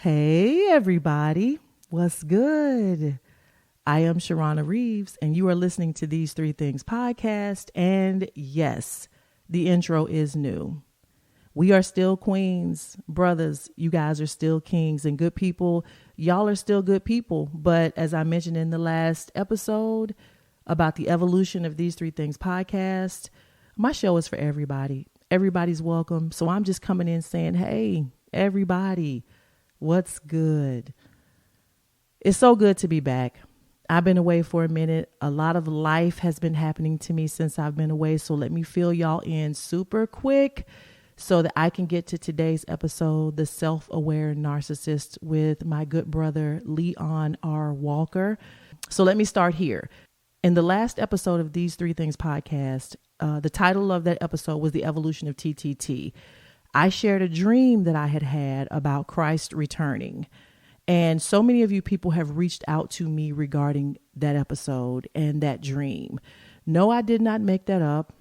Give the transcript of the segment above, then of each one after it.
Hey, everybody. What's good? I am Sharana Reeves, and you are listening to These Three Things podcast. And yes, the intro is new. We are still queens, brothers. You guys are still kings and good people. Y'all are still good people. But as I mentioned in the last episode about the evolution of These Three Things podcast, my show is for everybody. Everybody's welcome. So I'm just coming in saying, hey, everybody, what's good? It's so good to be back. I've been away for a minute. A lot of life has been happening to me since I've been away. So let me fill y'all in super quick so that I can get to today's episode, The Self-Aware Narcissist, with my good brother, Leon R. Walker. So let me start here. In the last episode of These Three Things podcast, the title of that episode was The Evolution of TTT. I shared a dream that I had about Christ returning. And so many of you people have reached out to me regarding that episode and that dream. No, I did not make that up.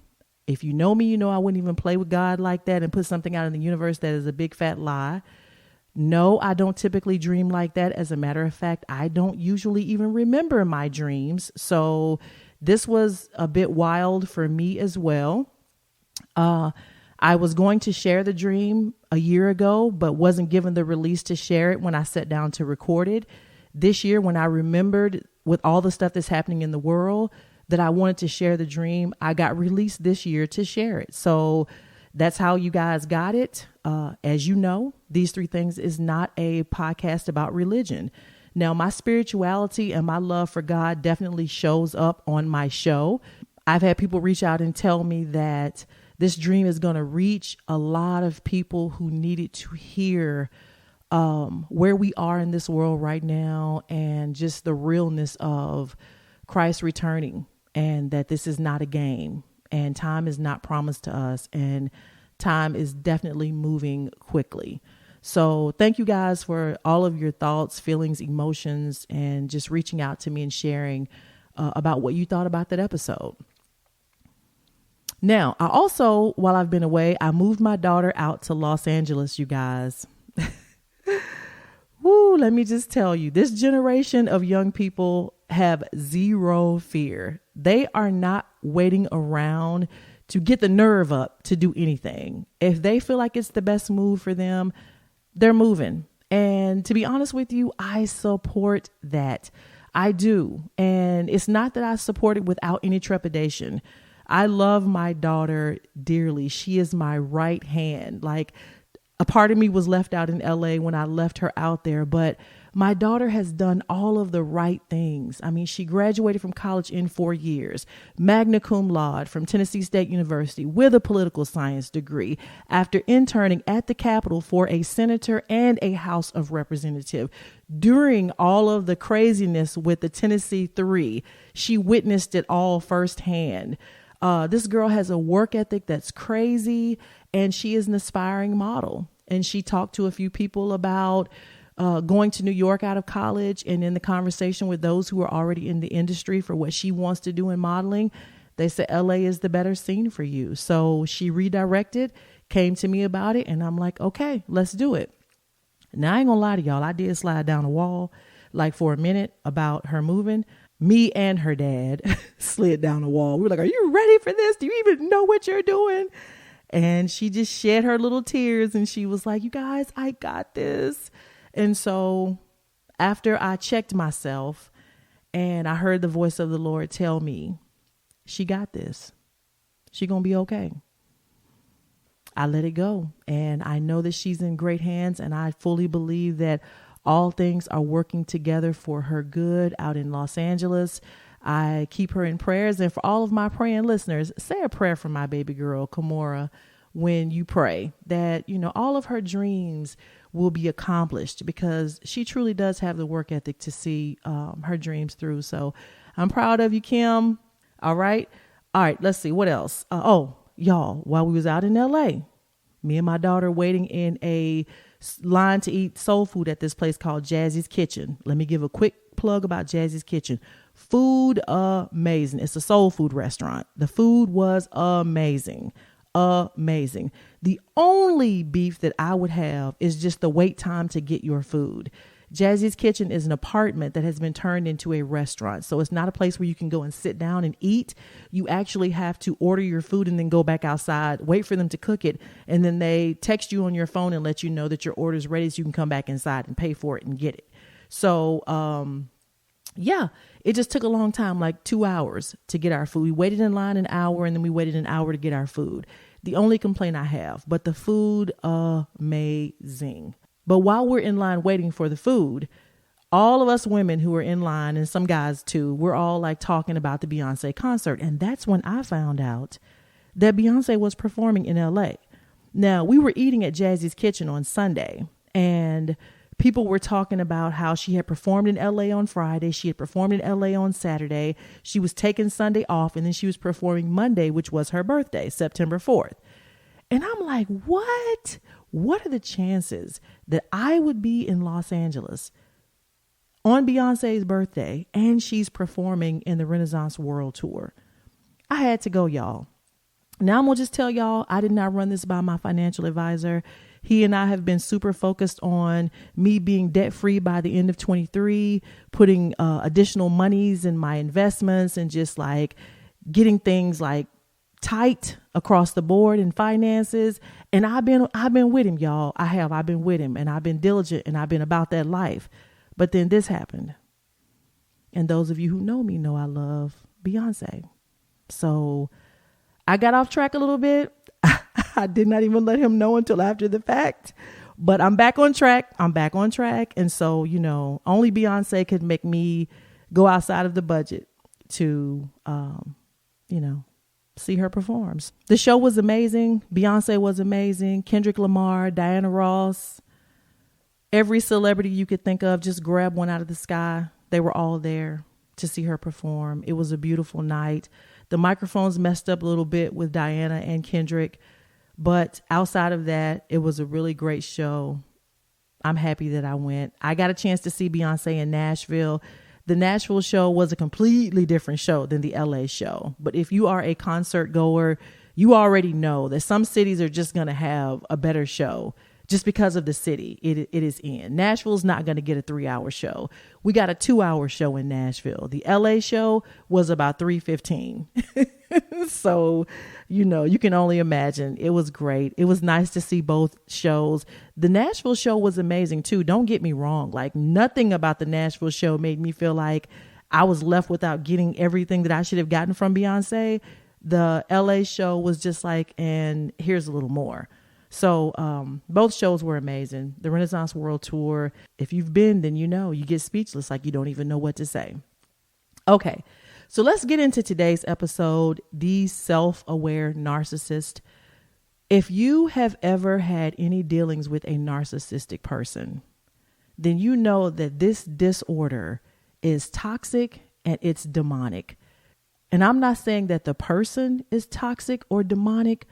If you know me, you know I wouldn't even play with God like that and put something out in the universe that is a big fat lie. No, I don't typically dream like that. As a matter of fact, I don't usually even remember my dreams. So this was a bit wild for me as well. I was going to share the dream a year ago, but wasn't given the release to share it when I sat down to record it. This year, when I remembered with all the stuff that's happening in the world that I wanted to share the dream, I got released this year to share it. So that's how you guys got it. As you know, These Three Things is not a podcast about religion. Now, my spirituality and my love for God definitely shows up on my show. I've had people reach out and tell me that this dream is going to reach a lot of people who needed to hear where we are in this world right now and just the realness of Christ returning, and that this is not a game and time is not promised to us and time is definitely moving quickly. So thank you guys for all of your thoughts, feelings, emotions, and just reaching out to me and sharing about what you thought about that episode. Now, I also, while I've been away, I moved my daughter out to Los Angeles, you guys. Woo, let me just tell you, this generation of young people have zero fear. They are not waiting around to get the nerve up to do anything. If they feel like it's the best move for them, they're moving. And to be honest with you, I support that. I do. And it's not that I support it without any trepidation. I love my daughter dearly. She is my right hand. Like, a part of me was left out in LA when I left her out there, but my daughter has done all of the right things. I mean, she graduated from college in 4 years, magna cum laude from Tennessee State University with a political science degree after interning at the Capitol for a senator and a House of Representative. During all of the craziness with the Tennessee Three, she witnessed it all firsthand. This girl has a work ethic that's crazy, and she is an aspiring model. And she talked to a few people about going to New York out of college, and in the conversation with those who are already in the industry for what she wants to do in modeling, they said LA is the better scene for you. So she redirected, came to me about it, and I'm like, okay, let's do it. Now, I ain't gonna lie to y'all, I did slide down a wall like for a minute about her moving. Me and her dad slid down the wall. We were like, are you ready for this? Do you even know what you're doing? And she just shed her little tears and she was like, you guys, I got this. And so after I checked myself and I heard the voice of the Lord tell me, she got this. She gonna be okay. I let it go. And I know that she's in great hands, and I fully believe that all things are working together for her good out in Los Angeles. I keep her in prayers. And for all of my praying listeners, say a prayer for my baby girl, Kimora, when you pray that, you know, all of her dreams will be accomplished, because she truly does have the work ethic to see her dreams through. So I'm proud of you, Kim. All right. Let's see. What else? Y'all, while we was out in LA, me and my daughter waiting in a line to eat soul food at this place called Jazzy's Kitchen. Let me give a quick plug about Jazzy's Kitchen. Food amazing. It's a soul food restaurant. The food was amazing. amazing. The only beef that I would have is just the wait time to get your food. Jazzy's Kitchen is an apartment that has been turned into a restaurant. So it's not a place where you can go and sit down and eat. You actually have to order your food and then go back outside, wait for them to cook it. And then they text you on your phone and let you know that your order is ready so you can come back inside and pay for it and get it. So, yeah, it just took a long time, like 2 hours to get our food. We waited in line an hour and then we waited an hour to get our food. The only complaint I have, but the food, amazing. But while we're in line waiting for the food, all of us women who are in line and some guys too, we're all like talking about the Beyonce concert. And that's when I found out that Beyonce was performing in LA. Now, we were eating at Jazzy's Kitchen on Sunday and people were talking about how she had performed in LA on Friday. She had performed in LA on Saturday. She was taking Sunday off and then she was performing Monday, which was her birthday, September 4th. And I'm like, what? What are the chances that I would be in Los Angeles on Beyonce's birthday and she's performing in the Renaissance World Tour? I had to go, y'all. Now I'm going to just tell y'all, I did not run this by my financial advisor. He and I have been super focused on me being debt free by the end of 23, putting additional monies in my investments and just like getting things like tight across the board in finances. And I've been with him, y'all. I've been with him and I've been diligent and I've been about that life. But then this happened. And those of you who know me know I love Beyonce. So I got off track a little bit. I did not even let him know until after the fact, but I'm back on track. And so, you know, only Beyonce could make me go outside of the budget to, you know, see her perform. The show was amazing. Beyonce was amazing. Kendrick Lamar, Diana Ross, every celebrity you could think of, just grab one out of the sky. They were all there to see her perform. It was a beautiful night. The microphones messed up a little bit with Diana and Kendrick, but outside of that, it was a really great show. I'm happy that I went. I got a chance to see Beyonce in Nashville. The Nashville show was a completely different show than the LA show. But if you are a concert goer, you already know that some cities are just going to have a better show just because of the city it is in. Nashville's not going to get a 3-hour show. We got a 2-hour show in Nashville. The LA show was about 3:15. So, you know, you can only imagine. It was great. It was nice to see both shows. The Nashville show was amazing too. Don't get me wrong. Like nothing about the Nashville show made me feel like I was left without getting everything that I should have gotten from Beyonce. The LA show was just like, and here's a little more. So both shows were amazing. The Renaissance World Tour, if you've been, then you know, you get speechless, like you don't even know what to say. Okay, so let's get into today's episode, The Self-Aware Narcissist. If you have ever had any dealings with a narcissistic person, then you know that this disorder is toxic and it's demonic. And I'm not saying that the person is toxic or demonic,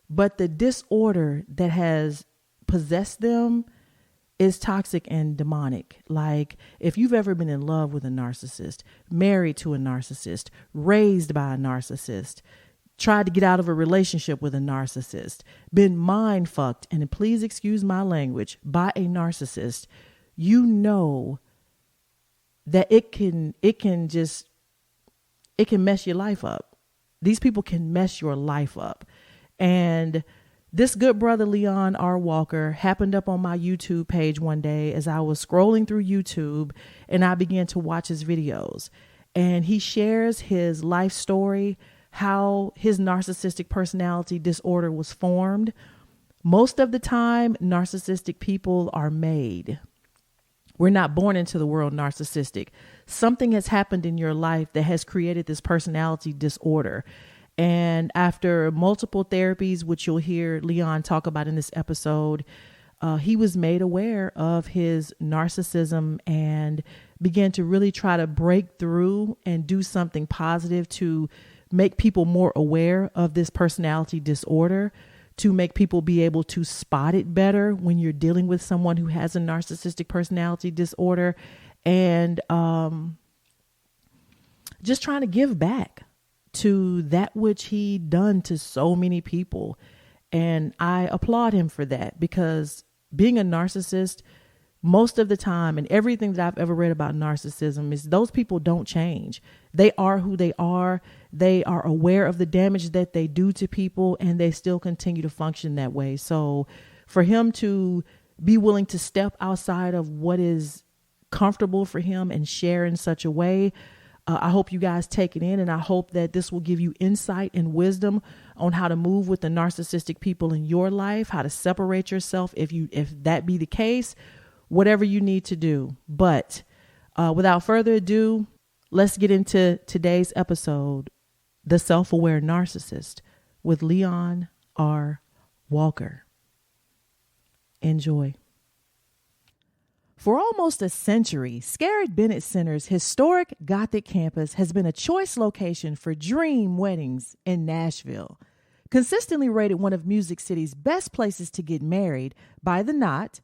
but the disorder that has possessed them is toxic and demonic. Like if you've ever been in love with a narcissist, married to a narcissist, raised by a narcissist, tried to get out of a relationship with a narcissist, been mind fucked, and please excuse my language, by a narcissist, you know that it can mess your life up. These people can mess your life up. And this good brother, Leon R. Walker, happened up on my YouTube page one day as I was scrolling through YouTube and I began to watch his videos. And he shares his life story, how his narcissistic personality disorder was formed. Most of the time, narcissistic people are made. We're not born into the world narcissistic. Something has happened in your life that has created this personality disorder. And after multiple therapies, which you'll hear Leon talk about in this episode, he was made aware of his narcissism and began to really try to break through and do something positive to make people more aware of this personality disorder, to make people be able to spot it better when you're dealing with someone who has a narcissistic personality disorder, and just trying to give back to that which he done to so many people. And I applaud him for that, because being a narcissist, most of the time, and everything that I've ever read about narcissism, is those people don't change. They are who they are. They are aware of the damage that they do to people, and they still continue to function that way. So for him to be willing to step outside of what is comfortable for him and share in such a way, I hope you guys take it in, and I hope that this will give you insight and wisdom on how to move with the narcissistic people in your life, how to separate yourself if that be the case, whatever you need to do. But without further ado, let's get into today's episode, The Self-Aware Narcissist, with Leon R. Walker. Enjoy. For almost a century, Scarrett Bennett Center's historic Gothic campus has been a choice location for dream weddings in Nashville. Consistently rated one of Music City's best places to get married by The Knot,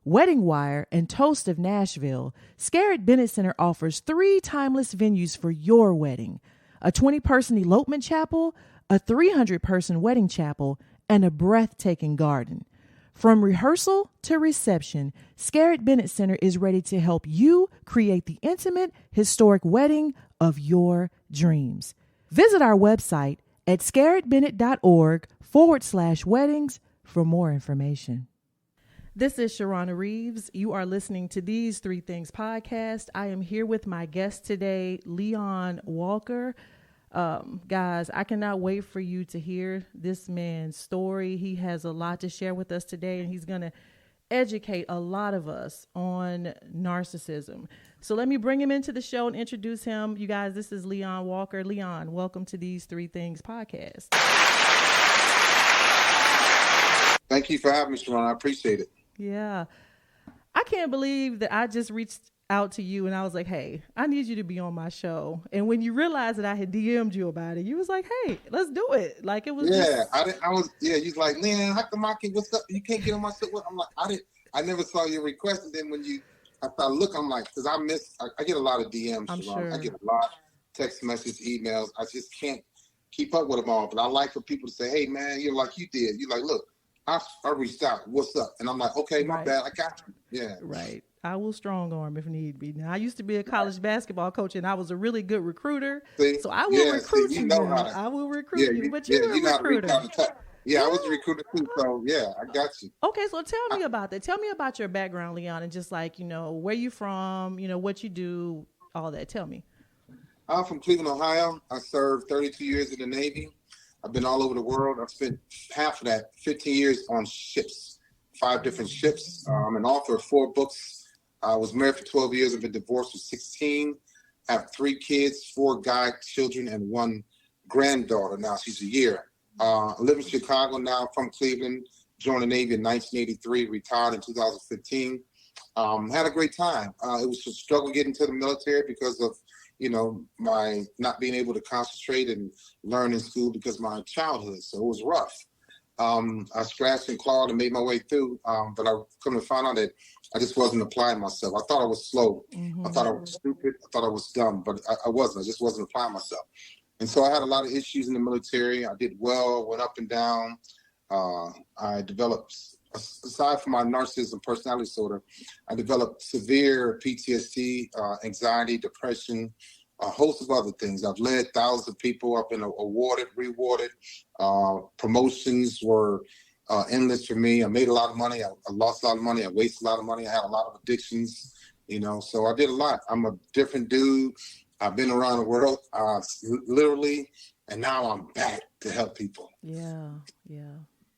Wedding Wire, and Toast of Nashville, Scarrett Bennett Center offers 3 timeless venues for your wedding: a 20-person elopement chapel, a 300-person wedding chapel, and a breathtaking garden. From rehearsal to reception, Scarrett Bennett Center is ready to help you create the intimate, historic wedding of your dreams. Visit our website at scarrettbennett.org/weddings for more information. This is Sharona Reeves. You are listening to These Three Things podcast. I am here with my guest today, Leon Walker. Guys, I cannot wait for you to hear this man's story. He has a lot to share with us today, and he's going to educate a lot of us on narcissism. So let me bring him into the show and introduce him. You guys, this is Leon Walker. Leon, welcome to These Three Things podcast. Thank you for having me, Sharon. I appreciate it. Yeah. I can't believe that I just reached out to you and I was like, hey, I need you to be on my show. And when you realized that I had DM'd you about it, you was like, hey, let's do it. Like, it was you're like, Leon, how come what's up? You can't get on my show. I'm like, I never saw your request. And then when I thought, look, I'm like, because I get a lot of DMs. I'm sure. I get a lot of text messages, emails. I just can't keep up with them all. But I like for people to say, hey, man, you're like you did. You're like, look, I reached out. What's up? And I'm like, okay, my bad. I got you. Yeah. Right. I will strong arm if need be. Now, I used to be a college basketball coach, and I was a really good recruiter. So I will recruit you. I will recruit you, but you're a recruiter. I was a recruiter too. So yeah, I got you. Okay, so tell me about that. Tell me about your background, Leon, and just like, where you from, what you do, all that. Tell me. I'm from Cleveland, Ohio. I served 32 years in the Navy. I've been all over the world. I've spent half of that, 15 years on ships, 5 different ships. I'm an author of 4 books. I was married for 12 years. I've been divorced for 16. I have 3 kids, 4 godchildren, and 1 granddaughter. Now she's a year. I live in Chicago now. I'm from Cleveland. Joined the Navy in 1983. Retired in 2015. Had a great time. It was a struggle getting to the military because of, my not being able to concentrate and learn in school because of my childhood. So it was rough. I scratched and clawed and made my way through, but I come to find out that I just wasn't applying myself. I thought I was slow. Mm-hmm. I thought I was stupid. I thought I was dumb, but I wasn't. I just wasn't applying myself. And so I had a lot of issues in the military. I did well, went up and down. I developed, aside from my narcissism personality disorder, I developed severe PTSD, anxiety, depression, a host of other things. I've led thousands of people. I've been awarded, rewarded. Promotions were endless for me. I made a lot of money. I lost a lot of money. I wasted a lot of money. I had a lot of addictions, so I did a lot. I'm a different dude. I've been around the world, literally, and now I'm back to help people. Yeah,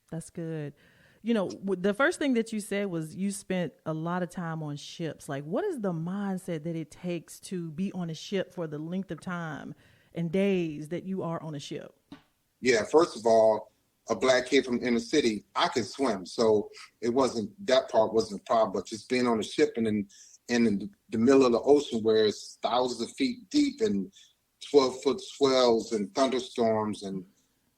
that's good. The first thing that you said was you spent a lot of time on ships. Like, what is the mindset that it takes to be on a ship for the length of time and days that you are on a ship? Yeah, first of all, a black kid from the inner city, I could swim. So that part wasn't a problem, but just being on a ship and in the middle of the ocean where it's thousands of feet deep and 12-foot swells and thunderstorms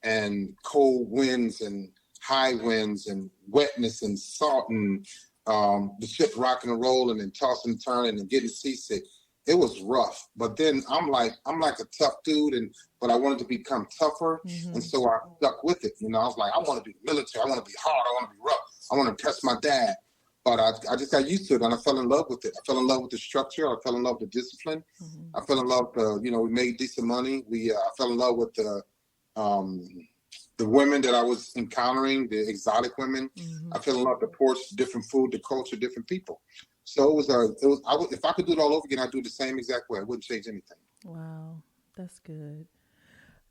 and cold winds and high winds and wetness and salt and the ship rocking and rolling and tossing and turning and getting seasick. it was rough. But then I'm like a tough dude, but I wanted to become tougher, and so I stuck with it. You know, I was like, I want to be military, I want to be hard, I want to be rough, I want to impress my dad. But I just got used to it, and I fell in love with it. I fell in love with the structure. I fell in love with the discipline. I fell in love with, we made decent money. I fell in love with the women that I was encountering, the exotic women. I fell in love with the ports, different food, the culture, different people. So if I could do it all over again, I'd do it the same exact way. I wouldn't change anything. Wow, that's good.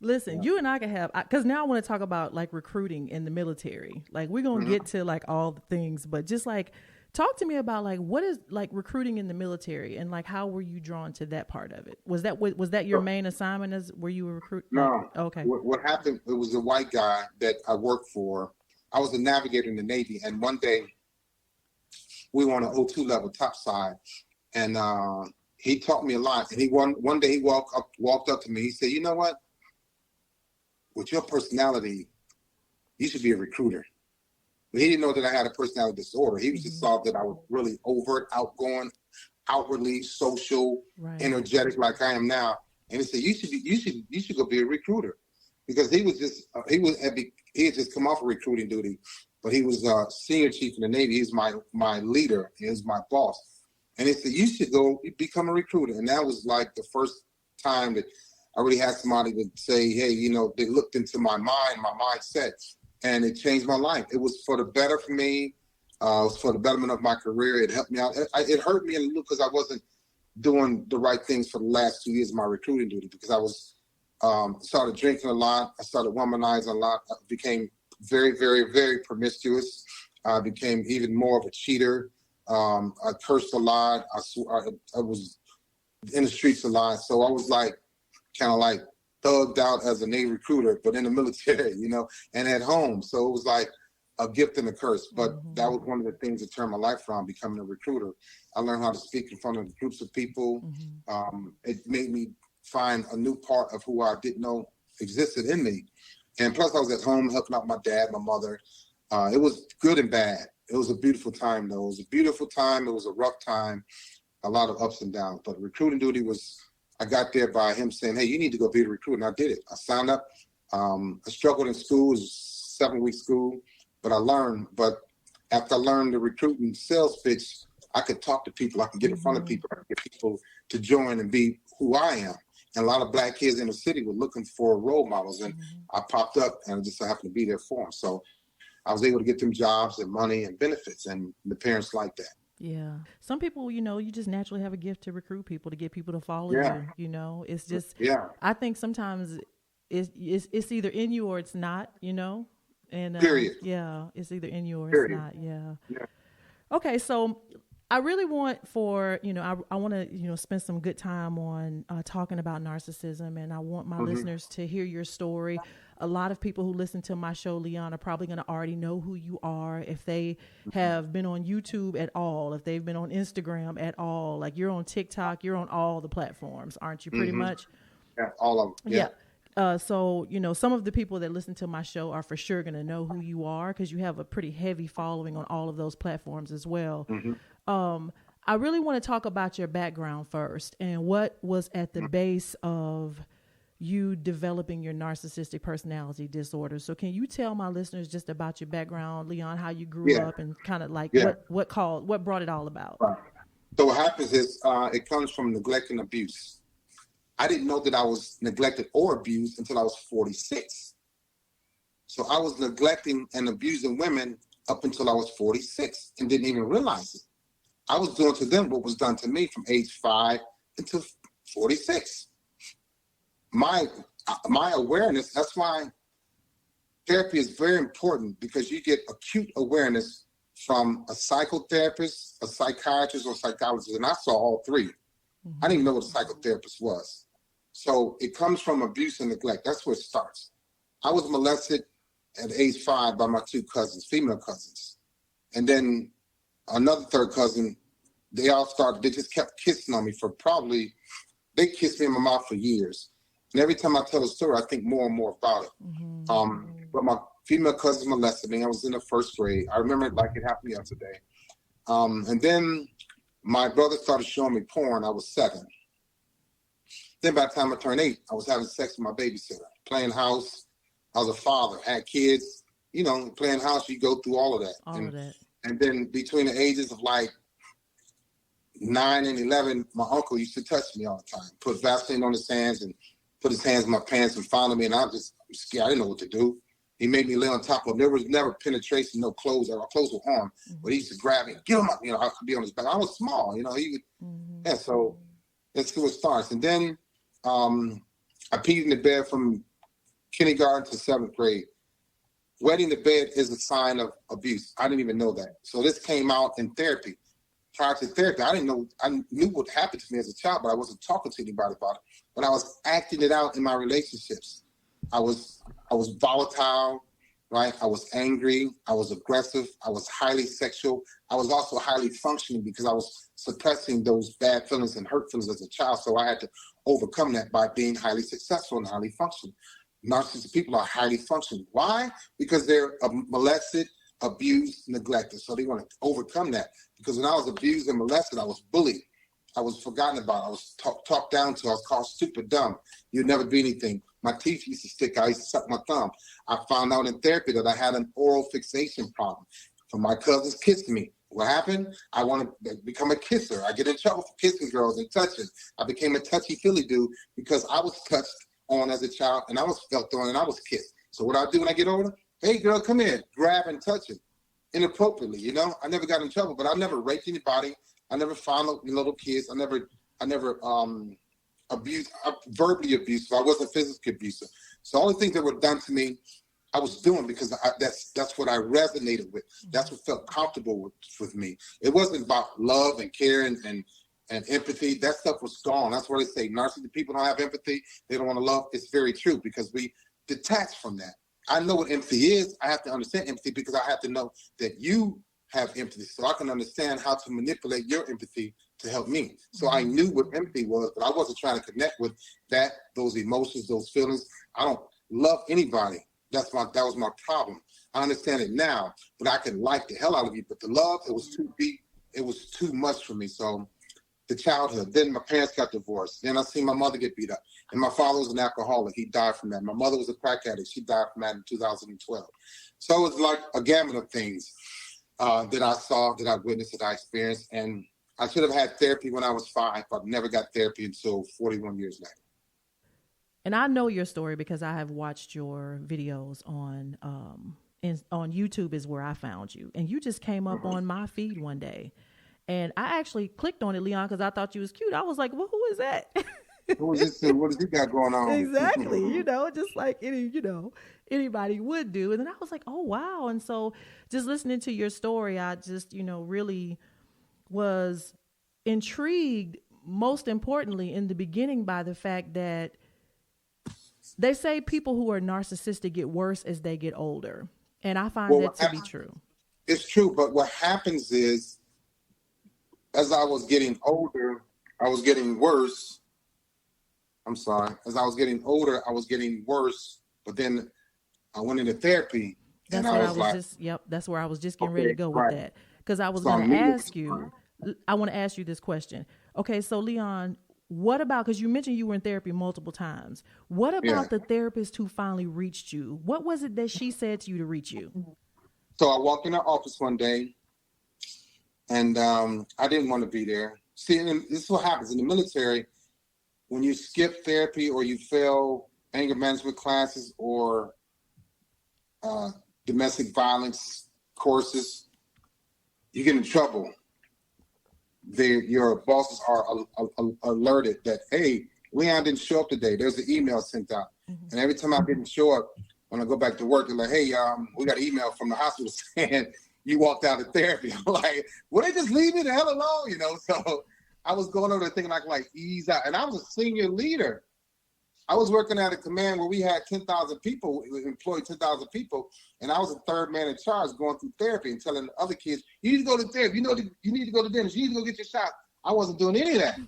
Listen, you and I can have, because now I want to talk about like recruiting in the military. Like we're going to get to like all the things, but just like talk to me about like what is like recruiting in the military and like how were you drawn to that part of it? Was that your main assignment as where you were recruiting? No. Okay. What happened, it was a white guy that I worked for. I was a navigator in the Navy, and one day we were on an O2 level topside, and he taught me a lot. And one day he walked up to me. He said, "You know what? With your personality, you should be a recruiter." But he didn't know that I had a personality disorder. He just saw that I was really overt, outgoing, outwardly social, energetic, like I am now. And he said, "You should go be a recruiter," because he had just come off of recruiting duty, but he was senior chief in the Navy. He's my leader. He was my boss. And he said, "You should go become a recruiter." And that was like the first time that I really had somebody to say, hey, they looked into my mind, my mindset, and it changed my life. It was for the better for me. It was for the betterment of my career. It helped me out. It hurt me a little because I wasn't doing the right things for the last 2 years of my recruiting duty, because I was started drinking a lot. I started womanizing a lot. I became very, very, very promiscuous. I became even more of a cheater. I cursed a lot. I was in the streets a lot. So I was like, kind of like thugged out as a Navy recruiter, but in the military, and at home. So it was like a gift and a curse. But that was one of the things that turned my life around, becoming a recruiter. I learned how to speak in front of groups of people. It made me find a new part of who I didn't know existed in me. And plus I was at home helping out my dad, my mother. It was good and bad. It was a beautiful time, though. It was a beautiful time. It was a rough time, a lot of ups and downs. But recruiting duty I got there by him saying, hey, you need to go be a recruiter. And I did it. I signed up. I struggled in school. It was a 7-week school, but I learned. But after I learned the recruiting sales pitch, I could talk to people. I could get in front of people. I could get people to join and be who I am. And a lot of black kids in the city were looking for role models. And I popped up and I just so happened to be there for them. So I was able to get them jobs and money and benefits. And the parents liked that. Yeah. Some people, you just naturally have a gift to recruit people, to get people to follow you, It's just, I think sometimes it's either in you or it's not, and period. Yeah, it's either in you or period. It's not. Yeah. Okay. So I really want I want to, spend some good time on talking about narcissism, and I want my listeners to hear your story. A lot of people who listen to my show, Leon, are probably going to already know who you are. If they have been on YouTube at all, if they've been on Instagram at all, like you're on TikTok, you're on all the platforms, aren't you? Pretty much. Yeah, all of them. Yeah. So, some of the people that listen to my show are for sure going to know who you are, because you have a pretty heavy following on all of those platforms as well. I really want to talk about your background first and what was at the base of you developing your narcissistic personality disorder. So can you tell my listeners just about your background, Leon, how you grew up and kind of like what brought it all about? So what happens is it comes from neglect and abuse. I didn't know that I was neglected or abused until I was 46. So I was neglecting and abusing women up until I was 46 and didn't even realize it. I was doing to them what was done to me from age 5 until 46. My awareness, that's why therapy is very important, because you get acute awareness from a psychotherapist, a psychiatrist, or psychologist, and I saw all three. I didn't even know what a psychotherapist was. So it comes from abuse and neglect. That's where it starts. I was molested at age 5 by my 2 cousins, female cousins. And then another third cousin, they just kept kissing on me they kissed me in my mouth for years. And every time I tell a story, I think more and more about it. But my female cousin molested me. I was in the 1st grade. I remember it like it happened yesterday. And then my brother started showing me porn. I was 7. Then by the time I turned 8, I was having sex with my babysitter, playing house. I was a father, had kids, you know, playing house, you go through all of that. And then between the ages of like 9 and 11, my uncle used to touch me all the time, put Vaseline on his hands and put his hands in my pants and fondle me. And I was scared. I didn't know what to do. He made me lay on top of him. There was never penetration, no clothes. Our clothes were on. But he used to grab me, get him up. You know, I could be on his back. I was small, you know. He would, yeah, so that's who it starts. And then I peed in the bed from kindergarten to 7th grade. Wetting the bed is a sign of abuse. I didn't even know that. So this came out in therapy. Prior to therapy, I knew what happened to me as a child, but I wasn't talking to anybody about it. But I was acting it out in my relationships. I was volatile, right? I was angry. I was aggressive. I was highly sexual. I was also highly functioning because I was suppressing those bad feelings and hurt feelings as a child. So I had to overcome that by being highly successful and highly functioning. Narcissistic people are highly functioning. Why? Because they're molested, abused, neglected. So they want to overcome that. Because when I was abused and molested, I was bullied. I was forgotten about. I was talked down to. I was called stupid, dumb. You'd never be anything. My teeth used to stick. I used to suck my thumb. I found out in therapy that I had an oral fixation problem. So my cousins kissed me. What happened? I want to become a kisser. I get in trouble for kissing girls and touching. I became a touchy-feely dude because I was touched on as a child, and I was felt on, and I was kissed. So what I do when I get older? Hey, girl, come here. Grab and touch it inappropriately, you know? I never got in trouble, but I never raped anybody. I never found little kids. I never abused, verbally abusive. I wasn't physically abusive. So all the things that were done to me, I was doing because that's what I resonated with. That's what felt comfortable with me. It wasn't about love and care and empathy. That stuff was gone. That's where they say narcissistic people don't have empathy. They don't want to love. It's very true because we detach from that. I know what empathy is. I have to understand empathy because I have to know that you have empathy so I can understand how to manipulate your empathy to help me. So I knew what empathy was, but I wasn't trying to connect with those emotions, those feelings. I don't love anybody. That was my problem. I understand it now, but I can like the hell out of you. But the love, it was too deep. It was too much for me. So the childhood. Then my parents got divorced. Then I seen my mother get beat up. And my father was an alcoholic. He died from that. My mother was a crack addict. She died from that in 2012. So it was like a gamut of things that I saw, that I witnessed, that I experienced. And I should have had therapy when I was 5, but never got therapy until 41 years later. And I know your story because I have watched your videos on YouTube is where I found you. And you just came up on my feed one day. And I actually clicked on it, Leon, because I thought you was cute. I was like, well, who is that? What does he got going on? Exactly. Just like anybody would do. And then I was like, oh, wow. And so just listening to your story, I just, really was intrigued, most importantly, in the beginning by the fact that they say people who are narcissistic get worse as they get older. And I find that to be true. It's true. But what happens is, as I was getting older, I was getting worse. I'm sorry. As I was getting older, I was getting worse. But then I went into therapy. That's where I was just getting ready to go with that. Because I was going to ask you, I want to ask you this question. Okay, so Leon, what about, because you mentioned you were in therapy multiple times. What about the therapist who finally reached you? What was it that she said to you to reach you? So I walked in her office one day, and I didn't want to be there. See, and this is what happens in the military. When you skip therapy or you fail anger management classes or domestic violence courses, you get in trouble. Your bosses are alerted that, hey, Leon didn't show up today. There's an email sent out. And every time I didn't show up, when I go back to work, they're like, hey, we got an email from the hospital saying you walked out of therapy. I'm like, would they just leave me the hell alone? So I was going over there thinking like ease out. And I was a senior leader. I was working at a command where we had 10,000 people, employed 10,000 people, and I was the third man in charge going through therapy and telling the other kids, you need to go to therapy, you need to go to dentist, you need to go get your shot. I wasn't doing any of that.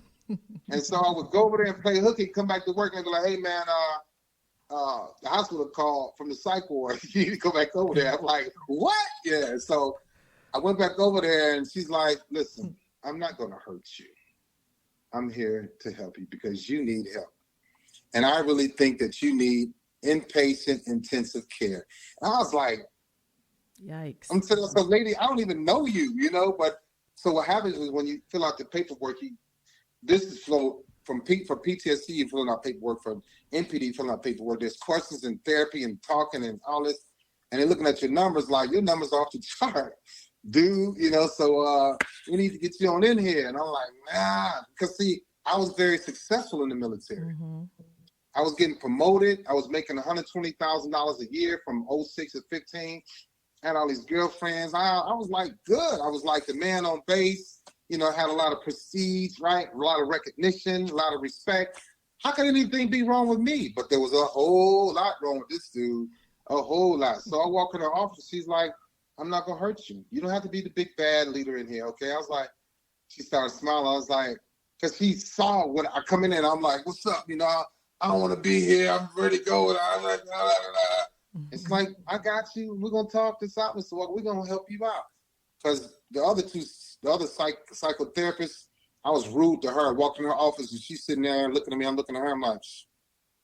And so I would go over there and play hooky, come back to work and be like, hey man, the hospital called from the psych ward, you need to go back over there. I'm like, what? Yeah, so I went back over there and she's like, listen, I'm not gonna hurt you. I'm here to help you because you need help. and I really think that you need inpatient intensive care. And I was like, yikes. I'm saying, so lady, I don't even know you, you know, but so what happens is when you fill out the paperwork, this is flow for PTSD, you filling out paperwork, for NPD, filling out paperwork. There's questions and therapy and talking and all this. And they're looking at your numbers like, your numbers are off the chart, dude, you know, so we need to get you on in here. And I'm like, nah, because see, I was very successful in the military. Mm-hmm. I was getting promoted. I was making $120,000 a year from 06 to 15. Had all these girlfriends. I was like good. I was like the man on base. You know, had a lot of prestige, right? A lot of recognition, a lot of respect. How could anything be wrong with me? But there was a whole lot wrong with this dude, a whole lot. So I walk in her office. She's like, I'm not going to hurt you. You don't have to be the big bad leader in here, okay? I was like, she started smiling. I was like, because she saw when I come in and I'm like, what's up? You know, I don't want to be here. I'm ready to go. And I'm like, It's like, I got you. We're going to talk this out, Mr. Walker. We're going to help you out. Because the other psychotherapist, I was rude to her. I walked in her office and she's sitting there looking at me. I'm looking at her. I'm like,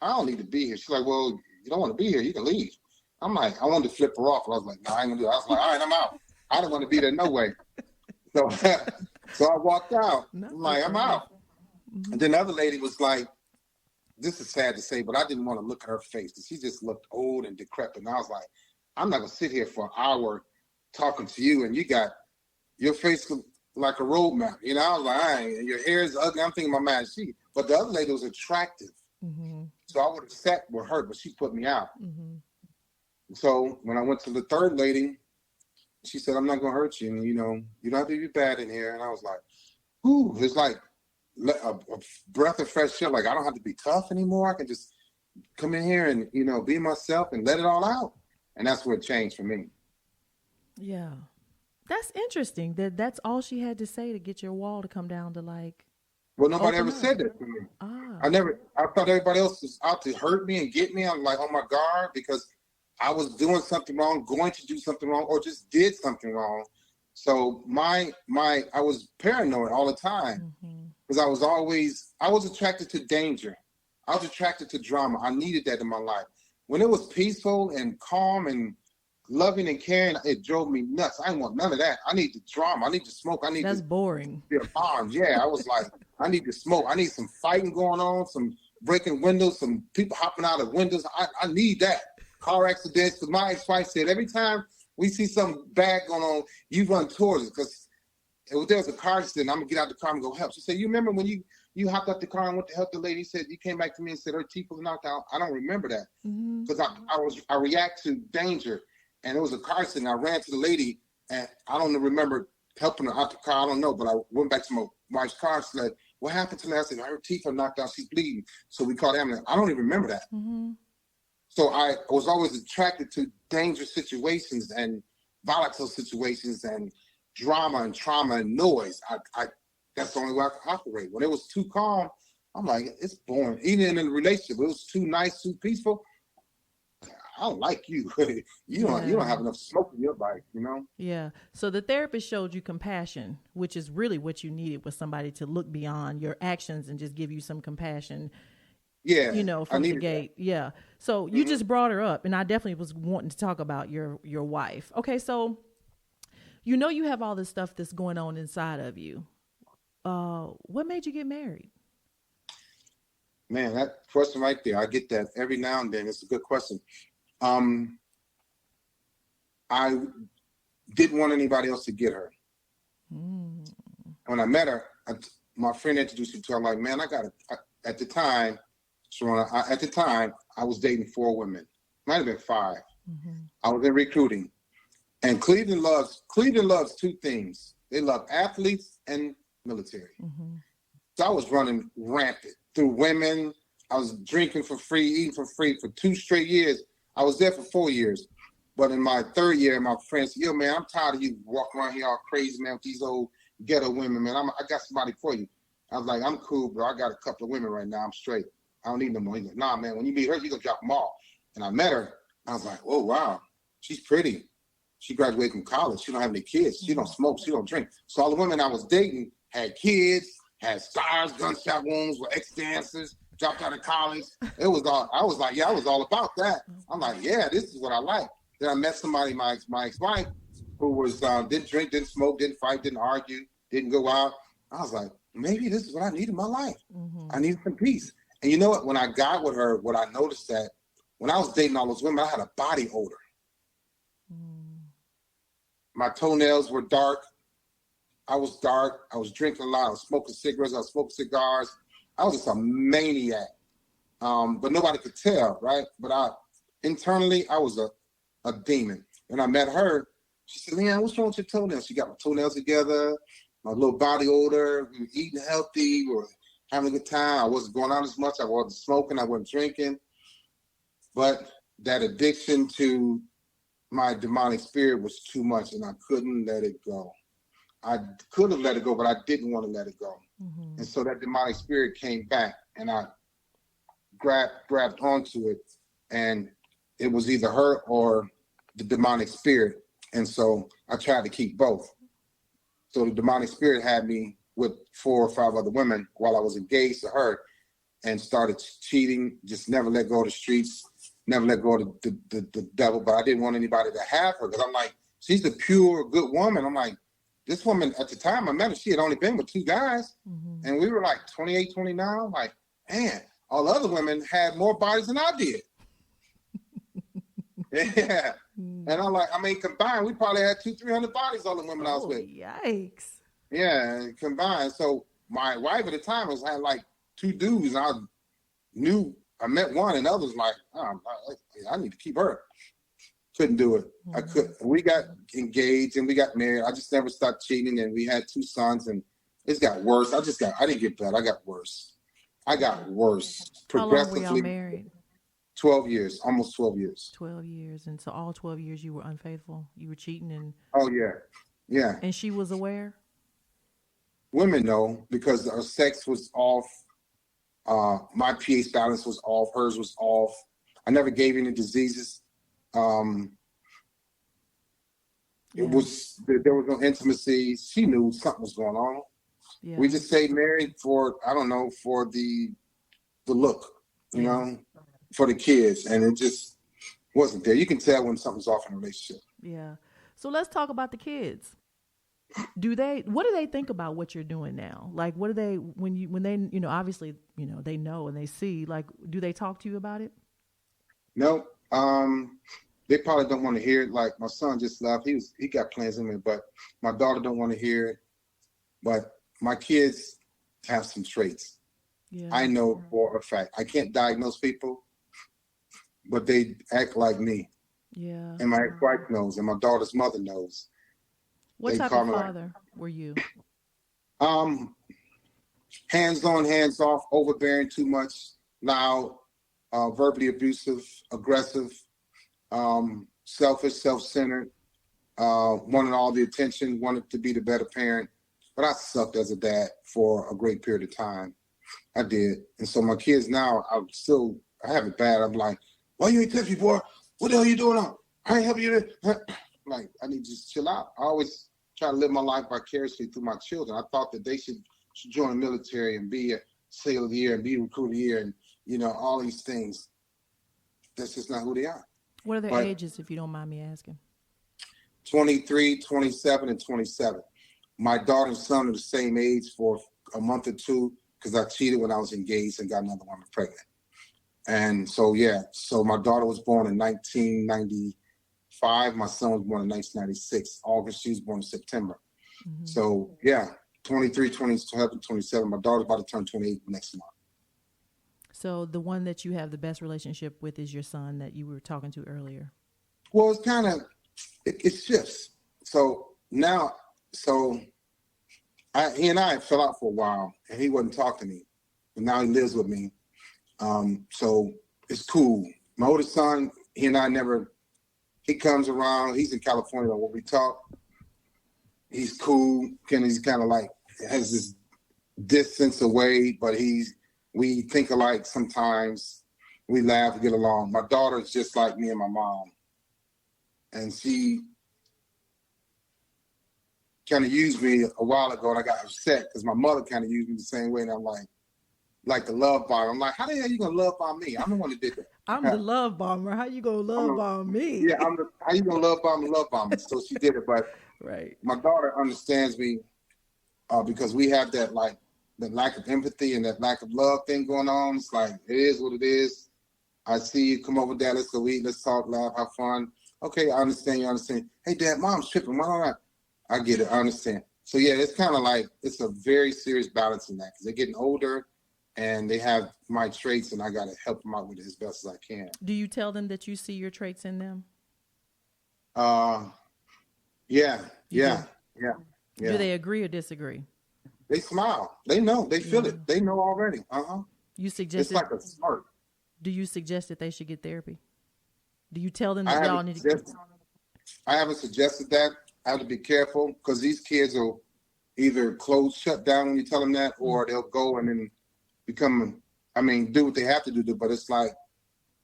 I don't need to be here. She's like, well, you don't want to be here. You can leave. I'm like, I wanted to flip her off. I was like, no, I ain't going to do it. I was like, all right, I'm out. I don't want to be there no way. So I walked out. I'm like, I'm out. Mm-hmm. And then the other lady was like, this is sad to say, but I didn't want to look at her face because she just looked old and decrepit. And I was like, I'm not going to sit here for an hour talking to you and you got your face like a road map. You know, I was like, all right, and your hair is ugly. I'm thinking my man, but the other lady was attractive. Mm-hmm. So I would have sat with her, but she put me out. Mm-hmm. So when I went to the third lady, she said, I'm not going to hurt you. And, you know, you don't have to be bad in here. And I was like, ooh, it's like a breath of fresh air. Like, I don't have to be tough anymore. I can just come in here and, you know, be myself and let it all out. And that's where it changed for me. Yeah. That's interesting. That's all she had to say to get your wall to come down to like. Well, nobody ever said that to me. I thought everybody else was out to hurt me and get me. I'm like on my guard because I was doing something wrong, going to do something wrong, or just did something wrong. So I was paranoid all the time because I was attracted to danger. I was attracted to drama. I needed that in my life. When it was peaceful and calm and loving and caring, it drove me nuts. I didn't want none of that. I need the drama. I need to smoke. That's boring. Be a bomb. Yeah, I was like, I need to smoke. I need some fighting going on, some breaking windows, some people hopping out of windows. I need that. Car accidents. Because my ex-wife said every time we see something bad going on, you run towards it. Because if there was a car accident, I'm going to get out the car and go help. She said, you remember when you hopped out the car and went to help the lady? Said you came back to me and said her teeth was knocked out. I don't remember that because I react to danger. And it was a car accident. I ran to the lady, and I don't remember helping her out the car. I don't know, but I went back to my wife's car and said, what happened to me? I said, her teeth are knocked out. She's bleeding. So we called the ambulance. I don't even remember that. Mm-hmm. So I was always attracted to dangerous situations and volatile situations and drama and trauma and noise. That's the only way I could operate. When it was too calm, I'm like, it's boring. Even in a relationship, it was too nice, too peaceful. I don't like you. You don't have enough smoke in your life, you know? Yeah. So the therapist showed you compassion, which is really what you needed, was somebody to look beyond your actions and just give you some compassion. Yeah. You know, from the gate. That. Yeah. So you just brought her up, and I definitely was wanting to talk about your wife. Okay. So, you know, you have all this stuff that's going on inside of you. What made you get married? Man, that question right there, I get that every now and then. It's a good question. I didn't want anybody else to get her. When I met her, my friend introduced me to her. I'm like, man, at the time, Sharona, I was dating 4 women. Might have been 5. Mm-hmm. I was in recruiting. And Cleveland loves 2 things. They love athletes and military. Mm-hmm. So I was running rampant through women. I was drinking for free, eating for free for 2 straight years. I was there for 4 years. But in my 3rd year, my friend said, yo, man, I'm tired of you walking around here all crazy, man, with these old ghetto women, man. I got somebody for you. I was like, I'm cool, bro. I got a couple of women right now. I'm straight. I don't need no more. He's like, nah, man, when you meet her, you're going to drop them all. And I met her. I was like, oh, wow. She's pretty. She graduated from college. She don't have any kids. She don't smoke. She don't drink. So all the women I was dating had kids, had scars, gunshot wounds, were ex-dancers, dropped out of college. I was all about that. I'm like, yeah, this is what I like. Then I met somebody, my ex-wife, who was didn't drink, didn't smoke, didn't fight, didn't argue, didn't go out. I was like, maybe this is what I need in my life. I need some peace. And you know what? When I got with her, what I noticed that when I was dating all those women, I had a body odor. My toenails were dark. I was dark. I was drinking a lot. I was smoking cigarettes. I was smoking cigars. I was just a maniac. But nobody could tell, right? But internally, I was a demon. When I met her, she said, "Leon, what's wrong with your toenails?" She got my toenails together, my little body odor. We were eating healthy. We were having a good time. I wasn't going out as much. I wasn't smoking. I wasn't drinking. But that addiction to my demonic spirit was too much, and I couldn't let it go. I could have let it go, but I didn't want to let it go. And so that demonic spirit came back, and I grabbed onto it, and it was either her or the demonic spirit. And so I tried to keep both. So the demonic spirit had me with 4 or 5 other women while I was engaged to her, and started cheating, just never let go of the streets, never let go of the devil. But I didn't want anybody to have her, because I'm like, she's a pure, good woman. I'm like, this woman, at the time I met her, she had only been with 2 guys. And we were like 28, 29. I'm like, man, all the other women had more bodies than I did. Yeah. And I'm like, I mean, combined, we probably had 200-300 bodies, all the women I was with. Yikes. Yeah, combined. So my wife at the time had like 2 dudes, and I met one, and others like, I need to keep her. Couldn't do it. I couldn't. We got engaged and we got married. I just never stopped cheating, and we had 2 sons, and it's got worse. I didn't get better. I got worse. Progressively. How long were y'all married? 12 years, almost 12 years. 12 years. And so all 12 years you were unfaithful? You were cheating? And Oh, yeah. Yeah. And she was aware? Women know, because our sex was off. My pH balance was off. Hers was off. I never gave any diseases. There was no intimacy. She knew something was going on. Yeah. We just stayed married for the look, you know, for the kids, and it just wasn't there. You can tell when something's off in a relationship. Yeah. So let's talk about the kids. What do they think about what you're doing now? Like, what do they, when they, you know, obviously, you know, they know and they see, like, do they talk to you about it? No. They probably don't want to hear it. Like, my son just left. He got plans in me, but my daughter don't want to hear it. But my kids have some traits. Yeah. I know for a fact. I can't diagnose people, but they act like me. Yeah. And my ex-wife knows, and my daughter's mother knows. What type of father were you? Hands on, hands off, overbearing, too much, loud, verbally abusive, aggressive, selfish, self-centered, wanted all the attention, wanted to be the better parent. But I sucked as a dad for a great period of time. I did. And so my kids now, I have it bad. I'm like, why you ain't touch me, boy? What the hell you doing on? I ain't helping you. Like, I need to just chill out. I always try to live my life vicariously through my children. I thought that they should join the military and be a sailor of the year and be a recruit of the year and, you know, all these things. That's just not who they are. What are their ages, if you don't mind me asking? 23, 27, and 27. My daughter and son are the same age for a month or 2 because I cheated when I was engaged and got another woman pregnant. And so, yeah, so my daughter was born in 1995. My son was born in 1996. August, she was born in September. Mm-hmm. So, yeah, 23, 27, 27. My daughter's about to turn 28 next month. So the one that you have the best relationship with is your son that you were talking to earlier? Well, it's kind of, it shifts. So now, he and I fell out for a while, and he wouldn't talk to me. But now he lives with me. So it's cool. My oldest son, he and I he comes around. He's in California when we talk. He's cool. He's kind of like, has this distance away, but we think alike sometimes. We laugh, we get along. My daughter's just like me and my mom. And she kind of used me a while ago, and I got upset because my mother kind of used me the same way. And I'm like, like the love bomb. I'm like, how the hell you gonna love bomb me? I'm the one that did I'm the that. love bomber. How you gonna love bomb me? Yeah, how you gonna love bomb me? So she did it, but Right. my daughter understands me because we have that like the lack of empathy and that lack of love thing going on. It's like it is what it is. I see you, come over, Dad. Let's go eat. Let's talk, laugh, have fun. Okay, I understand. You understand. Hey, Dad, Mom's tripping. Why not? I get it. I understand. So yeah, it's kind of like it's a very serious balance in that because they're getting older and they have my traits, and I got to help them out with it as best as I can. Do you tell them that you see your traits in them? Yeah. Do they agree or disagree? They smile. They know. They feel it. They know already. You suggest it's like a smirk. Do you suggest that they should get therapy? Do you tell them that y'all need to? I haven't suggested that. I have to be careful because these kids will either shut down when you tell them that, or they'll go and then do what they have to do. But it's like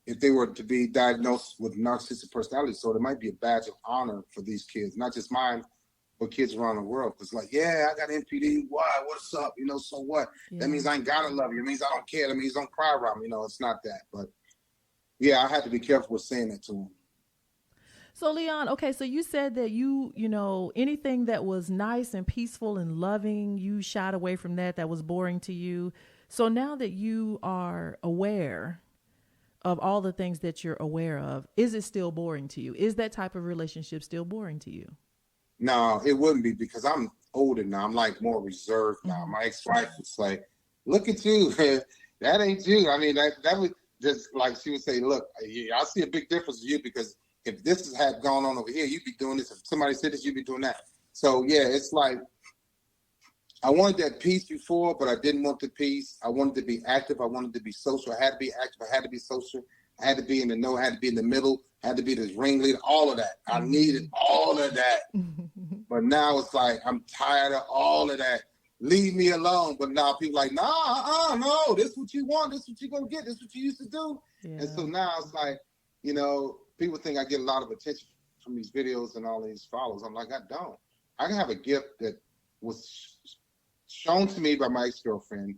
if they were to be diagnosed with narcissistic personality disorder, it might be a badge of honor for these kids, not just mine, but kids around the world. Because like, yeah, I got NPD. Why? What's up? So what? Yeah. That means I ain't gotta love you. It means I don't care. That means don't cry around me. It's not that. But yeah, I had to be careful with saying that to them. So Leon, okay, so you said that you anything that was nice and peaceful and loving, you shied away from that was boring to you. So now that you are aware of all the things that you're aware of, is it still boring to you? Is that type of relationship still boring to you? No, it wouldn't be because I'm older now. I'm like more reserved now. My ex-wife was like, look at you. That ain't you. I mean, that was just like she would say, look, I see a big difference in you because if this had gone on over here, you'd be doing this. If somebody said this, you'd be doing that. So, yeah, it's like I wanted that peace before, but I didn't want the peace. I wanted to be active. I wanted to be social. I had to be active. I had to be social. I had to be in the know. I had to be in the middle. I had to be the ringleader, all of that. I needed all of that. But now it's like I'm tired of all of that. Leave me alone. But now people are like, no, this is what you want. This is what you're going to get. This is what you used to do. Yeah. And so now it's like, people think I get a lot of attention from these videos and all these follows. I'm like, I don't. I have a gift that was shown to me by my ex-girlfriend,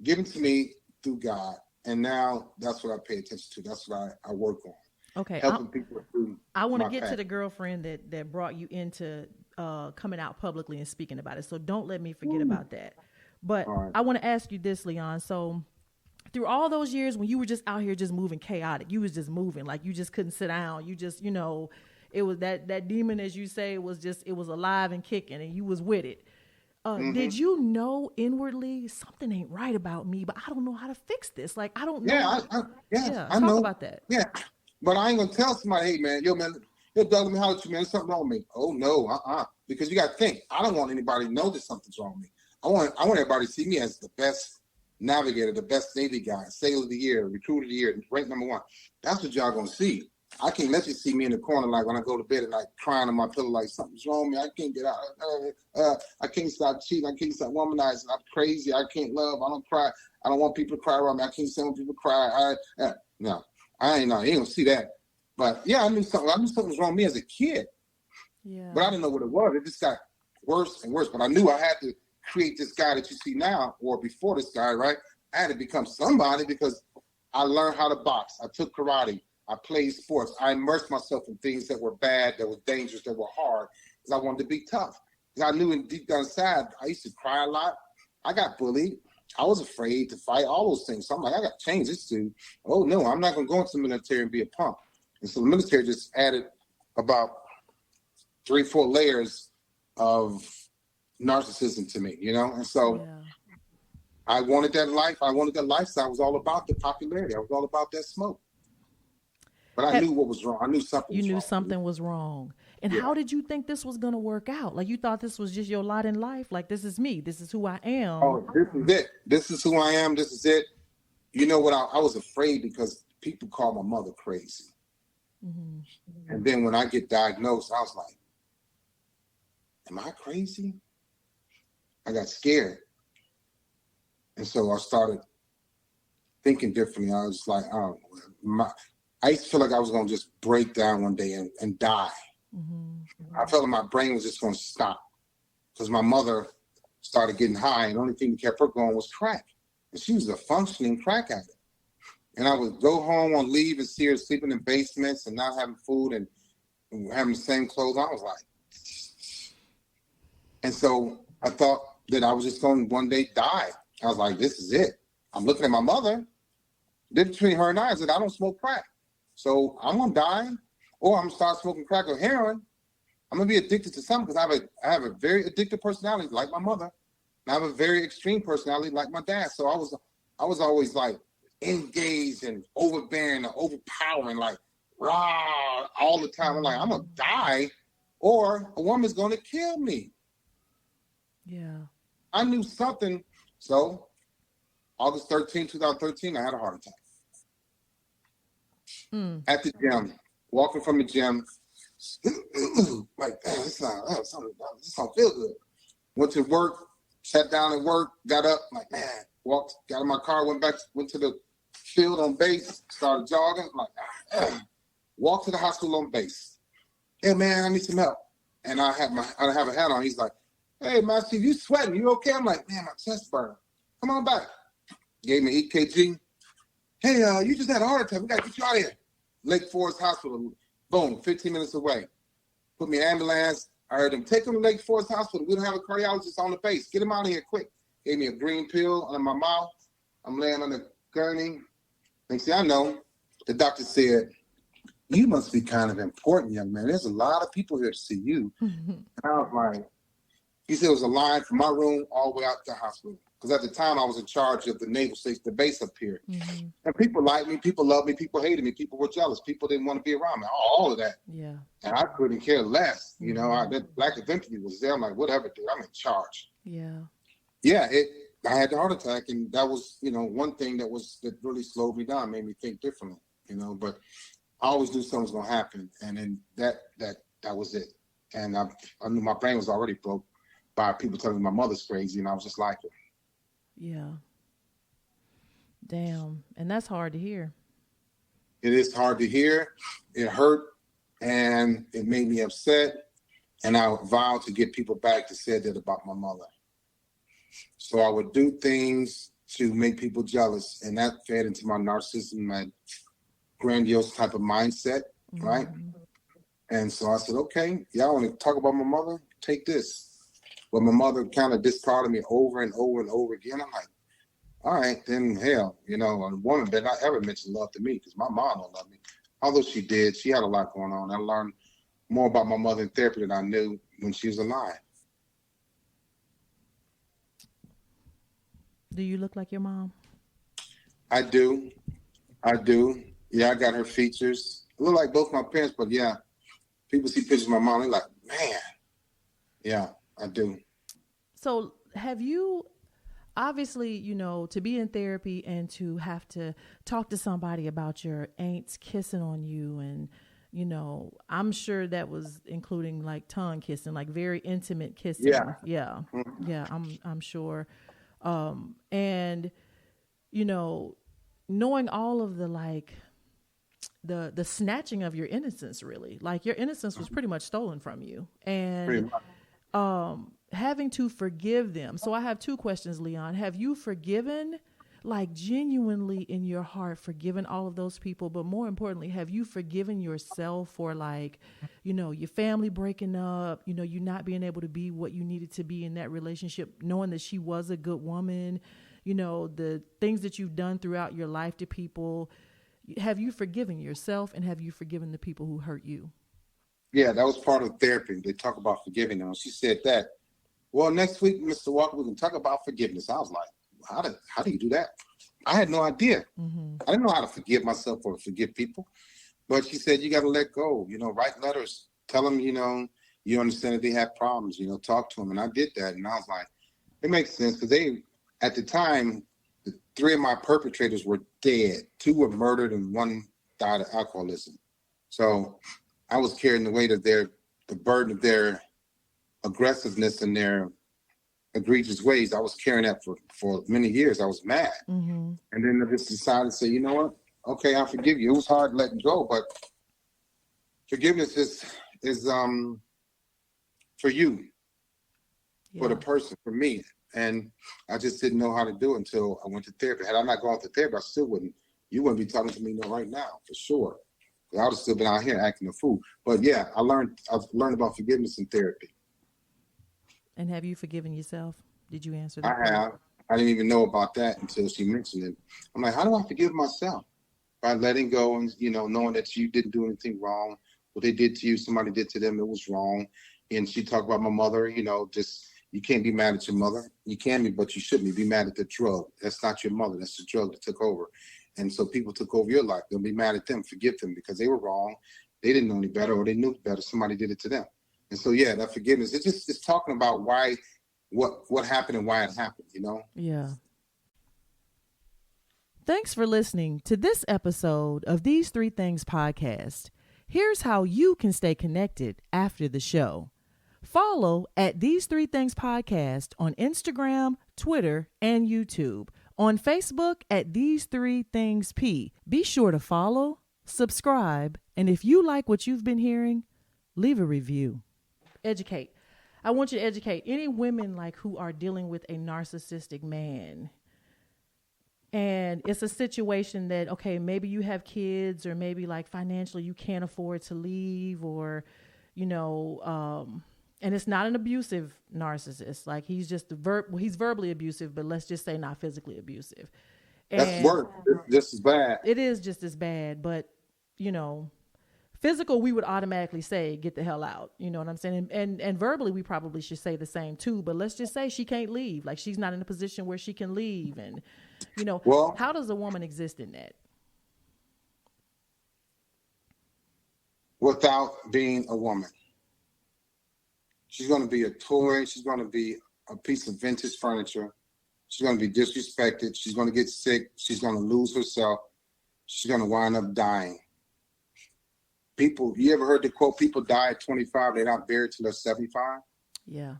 given to me through God. And now that's what I pay attention to. That's what I work on. Okay. Helping people through I want to get to the girlfriend that brought you into coming out publicly and speaking about it. So don't let me forget about that. But right. I want to ask you this, Leon. So through all those years when you were just out here just moving chaotic, you was just moving, like you just couldn't sit down. You just, it was that demon, as you say, it was alive and kicking and you was with it. Did you know inwardly something ain't right about me, but I don't know how to fix this? Like, I don't know. I know. Talk about that. Yeah. But I ain't going to tell somebody, hey, man, Doug, let me holler at you, man. There's something wrong with me. Oh, no, Because you got to think, I don't want anybody to know that something's wrong with me. I want everybody to see me as the best navigator, the best Navy guy, sailor of the year, recruit of the year, ranked number 1. That's what y'all going to see. I can't let you see me in the corner like when I go to bed at night crying on my pillow like something's wrong with me. I can't get out. I can't stop cheating. I can't stop womanizing. I'm crazy. I can't love. I don't cry. I don't want people to cry around me. I can't stand when people cry. No. I ain't gonna see that. But yeah, I knew something was wrong with me as a kid. Yeah. But I didn't know what it was. It just got worse and worse. But I knew I had to create this guy that you see now, or before this guy, right? I had to become somebody because I learned how to box. I took karate. I played sports. I immersed myself in things that were bad, that were dangerous, that were hard, because I wanted to be tough. Because I knew deep down inside, I used to cry a lot. I got bullied. I was afraid to fight, all those things. So I'm like, I got to change this to, oh, no, I'm not going to go into the military and be a punk. And so the military just added about 3-4 layers of narcissism to me, And so I wanted that life. I wanted that lifestyle. I was all about the popularity. I was all about that smoke. But I knew what was wrong. I knew something was wrong. You knew something was wrong. And how did you think this was going to work out? Like, you thought this was just your lot in life? Like, this is me. This is who I am. Oh, this is it. This is who I am. This is it. You know what? I was afraid because people call my mother crazy. Mm-hmm. And then when I get diagnosed, I was like, am I crazy? I got scared. And so I started thinking differently. I was like, I used to feel like I was going to just break down one day and die. Mm-hmm. I felt like my brain was just going to stop because my mother started getting high and the only thing that kept her going was crack. And she was a functioning crack addict. And I would go home on leave and see her sleeping in basements and not having food and having the same clothes. I was like, and so I thought that I was just going to one day die. I was like, this is it. I'm looking at my mother. The difference between her and I is that I don't smoke crack. So I'm going to die, or I'm going to start smoking crack or heroin. I'm going to be addicted to something because I have a very addictive personality like my mother. And I have a very extreme personality like my dad. So I was always like engaged and overbearing and overpowering, like rah all the time. I'm like, I'm going to die or a woman's going to kill me. Yeah. I knew something. So August 13, 2013, I had a heart attack. At the gym, walking from the gym, like, this don't feel good. Went to work, sat down at work, got up, like, man, walked, got in my car, went to the field on base, started jogging, like, walked to the hospital on base. Hey, man, I need some help. And I have a hat on. He's like, hey, Master, you sweating? You okay? I'm like, man, my chest burning. Come on back. Gave me EKG. Hey, you just had a heart attack. We got to get you out of here. Lake Forest Hospital. Boom, 15 minutes away. Put me in an ambulance. I heard them, take him to Lake Forest Hospital. We don't have a cardiologist on the base. Get him out of here quick. Gave me a green pill under my mouth. I'm laying on the gurney. Next thing I know, the doctor said, you must be kind of important, young man. There's a lot of people here to see you. And I was like, he said it was a line from my room all the way out to the hospital. Because at the time I was in charge of the naval station, the base up here. Mm-hmm. And people liked me, people loved me, people hated me, people were jealous, people didn't want to be around me, all of that. Yeah. And I couldn't care less. You know, that black identity was there. I'm like, whatever, dude, I'm in charge. Yeah. Yeah, I had the heart attack, and that was, one thing that really slowed me down, made me think differently, but I always knew something was gonna happen. And then that was it. And I knew my brain was already broke by people telling me my mother's crazy, and I was just like it. Yeah. Damn. And that's hard to hear. It is hard to hear. It hurt, and it made me upset. And I vowed to get people back that said that about my mother. So I would do things to make people jealous, and that fed into my narcissism, my grandiose type of mindset, right? And so I said, okay, y'all want to talk about my mother? Take this. But my mother kind of discarded me over and over and over again. I'm like, all right, then hell, a woman better not ever mention love to me because my mom don't love me. Although she did, she had a lot going on. I learned more about my mother in therapy than I knew when she was alive. Do you look like your mom? I do. Yeah, I got her features. I look like both my parents, but yeah, people see pictures of my mom, they're like, man. Yeah, I do. So have you, obviously, to be in therapy and to have to talk to somebody about your aunts kissing on you and, I'm sure that was including like tongue kissing, like very intimate kissing. Yeah. Yeah. Mm-hmm. Yeah. I'm sure. And, knowing all of the, like the snatching of your innocence, really, like your innocence was pretty much stolen from you, and, having to forgive them. So I have two questions, Leon. Have you forgiven, like genuinely in your heart, forgiven all of those people? But more importantly, have you forgiven yourself for like, your family breaking up, you not being able to be what you needed to be in that relationship, knowing that she was a good woman, the things that you've done throughout your life to people? Have you forgiven yourself, and have you forgiven the people who hurt you? Yeah, that was part of therapy. They talk about forgiving them. She said that. Well, next week, Mr. Walker, we can talk about forgiveness. I was like, how do you do that? I had no idea. Mm-hmm. I didn't know how to forgive myself or forgive people. But she said, you got to let go, write letters, tell them, you understand that they have problems, talk to them. And I did that. And I was like, it makes sense because at the time, the three of my perpetrators were dead. Two were murdered and one died of alcoholism. So I was carrying the weight of the burden of their aggressiveness and their egregious ways. I was carrying that for many years. I was mad. Mm-hmm. And then I just decided to say, you know what? Okay, I forgive you. It was hard letting go, but forgiveness is for you, for the person, for me. And I just didn't know how to do it until I went to therapy. Had I not gone to therapy, I still wouldn't. You wouldn't be talking to me right now, for sure. I would have still been out here acting a fool. But yeah, I've learned about forgiveness in therapy. And have you forgiven yourself? Did you answer that? I have. I didn't even know about that until she mentioned it. I'm like, how do I forgive myself? By letting go and, knowing that you didn't do anything wrong. What they did to you, somebody did to them, it was wrong. And she talked about my mother, just you can't be mad at your mother. You can be, but you shouldn't be mad at the drug. That's not your mother. That's the drug that took over. And so people took over your life. Don't be mad at them. Forgive them because they were wrong. They didn't know any better, or they knew better. Somebody did it to them. And so, yeah, that forgiveness, it's talking about why, what happened and why it happened, Yeah. Thanks for listening to this episode of These Three Things podcast. Here's how you can stay connected after the show. Follow at These Three Things podcast on Instagram, Twitter, and YouTube. On Facebook at These Three Things P. Be sure to follow, subscribe, and if you like what you've been hearing, leave a review. Educate. I want you to educate any women who are dealing with a narcissistic man. And it's a situation that, okay, maybe you have kids, or maybe financially you can't afford to leave, or, and it's not an abusive narcissist. He's just he's verbally abusive, but let's just say not physically abusive. And that's worse. This is bad. It is just as bad, but physical, we would automatically say, get the hell out. You know what I'm saying? And verbally, we probably should say the same too, but let's just say she can't leave. She's not in a position where she can leave. And, well, how does a woman exist in that? Without being a woman. She's going to be a toy. She's going to be a piece of vintage furniture. She's going to be disrespected. She's going to get sick. She's going to lose herself. She's going to wind up dying. People, you ever heard the quote, people die at 25, they're not buried till they're 75? Yeah.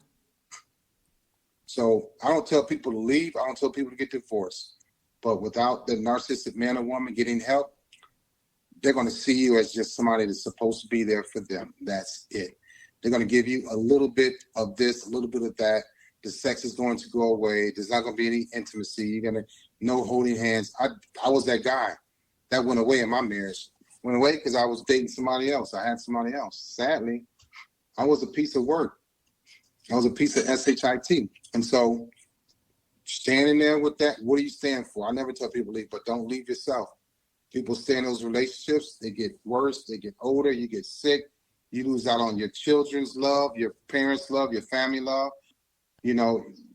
So I don't tell people to leave. I don't tell people to get divorced. But without the narcissistic man or woman getting help, they're going to see you as just somebody that's supposed to be there for them. That's it. They're going to give you a little bit of this, a little bit of that. The sex is going to go away. There's not going to be any intimacy. You're going to no holding hands. I was that guy. That went away in my marriage. Went away because I was dating somebody else. I had somebody else. Sadly, I was a piece of work. I was a piece of SHIT. And so standing there with that, what do you stand for? I never tell people leave, but don't leave yourself. People stay in those relationships. They get worse. They get older. You get sick. You lose out on your children's love, your parents' love, your family love.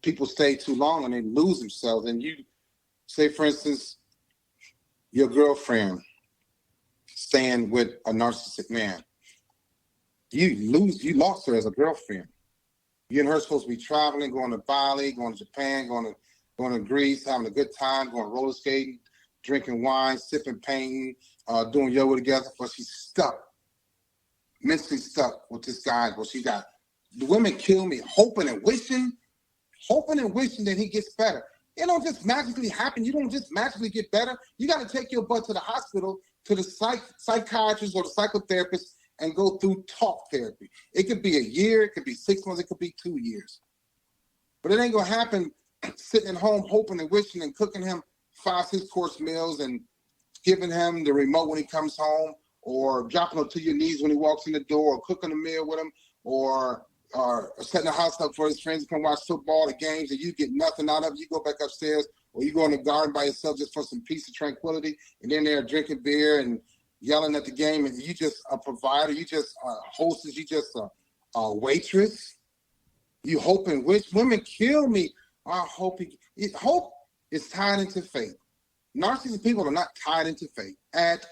People stay too long and they lose themselves. And you say, for instance, your girlfriend staying with a narcissistic man. You lost her as a girlfriend. You and her supposed to be traveling, going to Bali, going to Japan, going to Greece, having a good time, going roller skating, drinking wine, sipping, painting, doing yoga together. But she's stuck, mentally stuck with this guy. Well, she got the women kill me, hoping and wishing that he gets better. It don't just magically happen. You don't just magically get better. You got to take your butt to the hospital, to the psychiatrist or the psychotherapist, and go through talk therapy. It could be a year, it could be 6 months, it could be 2 years. But it ain't gonna happen sitting at home hoping and wishing and cooking him 5-6 course meals and giving him the remote when he comes home, or dropping him to your knees when he walks in the door, or cooking a meal with him, or setting the house up for his friends to come watch football, the games, and you get nothing out of it. You go back upstairs, or you go in the garden by yourself just for some peace and tranquility, and then they're drinking beer and yelling at the game, and you just a provider, you just a hostess, you just a waitress. You hope and wish. Women kill me. Hope is tied into faith. Narcissistic people are not tied into faith at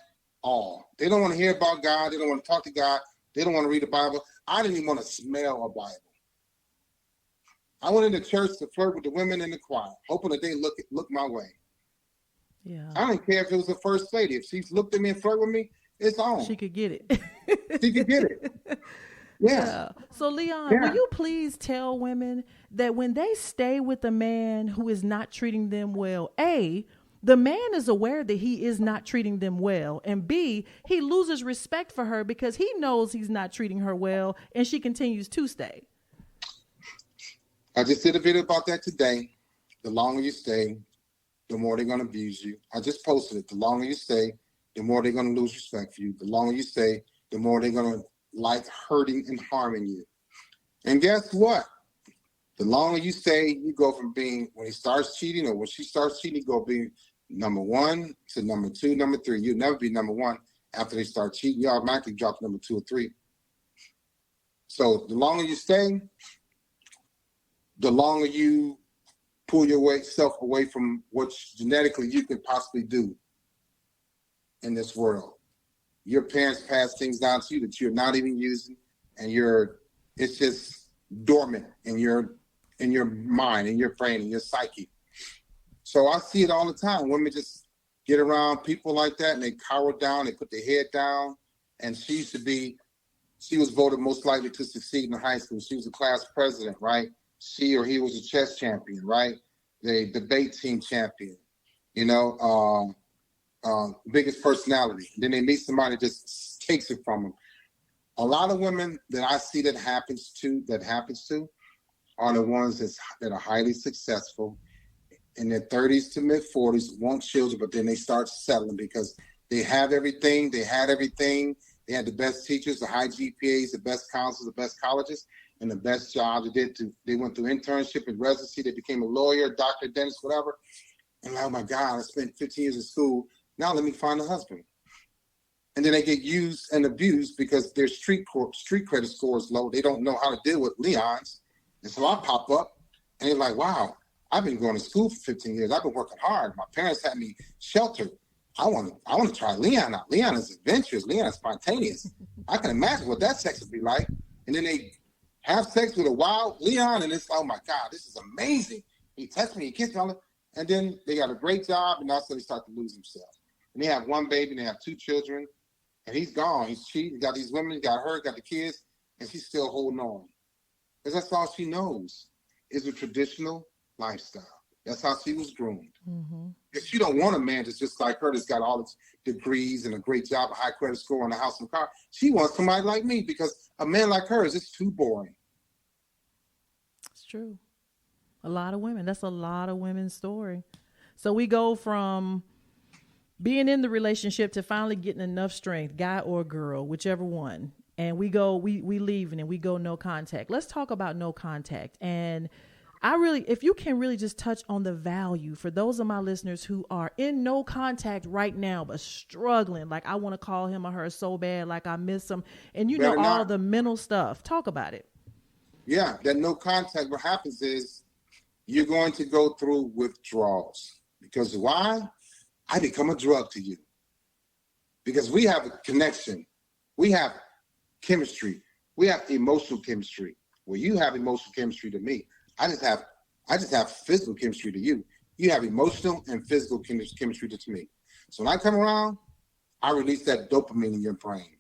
all. They don't want to hear about God. They don't want to talk to God. They don't want to read the Bible. I didn't even want to smell a Bible. I went into church to flirt with the women in the choir, hoping that they look my way. Yeah. I don't care if it was the first lady. If she's looked at me and flirted with me, it's on. She could get it. She could get it. Yeah. So, Leon, will you please tell women that when they stay with a man who is not treating them well, A, the man is aware that he is not treating them well, and B, he loses respect for her because he knows he's not treating her well, and she continues to stay. I just did a video about that today. The longer you stay, the more they're going to abuse you. I just posted it. The longer you stay, the more they're going to lose respect for you. The longer you stay, the more they're going to like hurting and harming you. And guess what? The longer you stay, you go from being, when he starts cheating or when she starts cheating, you go be number 1 to number 2, number 3. You'll never be number 1 after they start cheating. You automatically drop to number 2 or 3. So the longer you stay, the longer you pull yourself away from what genetically you can possibly do in this world. Your parents pass things down to you that you're not even using, and it's just dormant in your mind, in your brain, in your psyche. So I see it all the time. Women just get around people like that and they cower down, they put their head down. And she was voted most likely to succeed in high school. She was a class president, right? She or he was a chess champion, right? The debate team champion, biggest personality. Then they meet somebody that just takes it from them. A lot of women that I see that happens to are the ones that are highly successful in their 30s to mid 40s, want children, but then they start settling because they have everything. They had everything. They had the best teachers, the high GPAs, the best counselors, the best colleges, and the best jobs. They went through internship and residency. They became a lawyer, doctor, dentist, whatever. And oh my God, I spent 15 years in school. Now let me find a husband. And then they get used and abused because their street credit score is low. They don't know how to deal with Leons. And so I pop up and they're like, wow, I've been going to school for 15 years. I've been working hard. My parents had me sheltered. I want to try Leon out. Leon is adventurous. Leon is spontaneous. I can imagine what that sex would be like. And then they have sex with a wild Leon, and it's, oh my God, this is amazing. He touched me, he kissed me, and then they got a great job, and also they start to lose themselves. And they have one baby, and they have 2 children, and he's gone. He's cheating. He got these women, he got her, got the kids, and she's still holding on. Because that's all she knows is a traditional lifestyle. That's how she was groomed. Mm-hmm. If she don't want a man that's just like her, that's got all its degrees and a great job, a high credit score, and a house and car, she wants somebody like me because a man like her is just too boring. It's true. A lot of women. That's a lot of women's story. So we go from being in the relationship to finally getting enough strength, guy or girl, whichever one. And we leaving and we go no contact. Let's talk about no contact. And if you can really just touch on the value for those of my listeners who are in no contact right now, but struggling, like I want to call him or her so bad, like I miss them, and all the mental stuff. Talk about it. Yeah, that no contact, what happens is you're going to go through withdrawals. Because why? I become a drug to you. Because we have a connection. We have chemistry. We have emotional chemistry. Well, you have emotional chemistry to me. I just have physical chemistry to you. You have emotional and physical chemistry to me. So when I come around, I release that dopamine in your brain.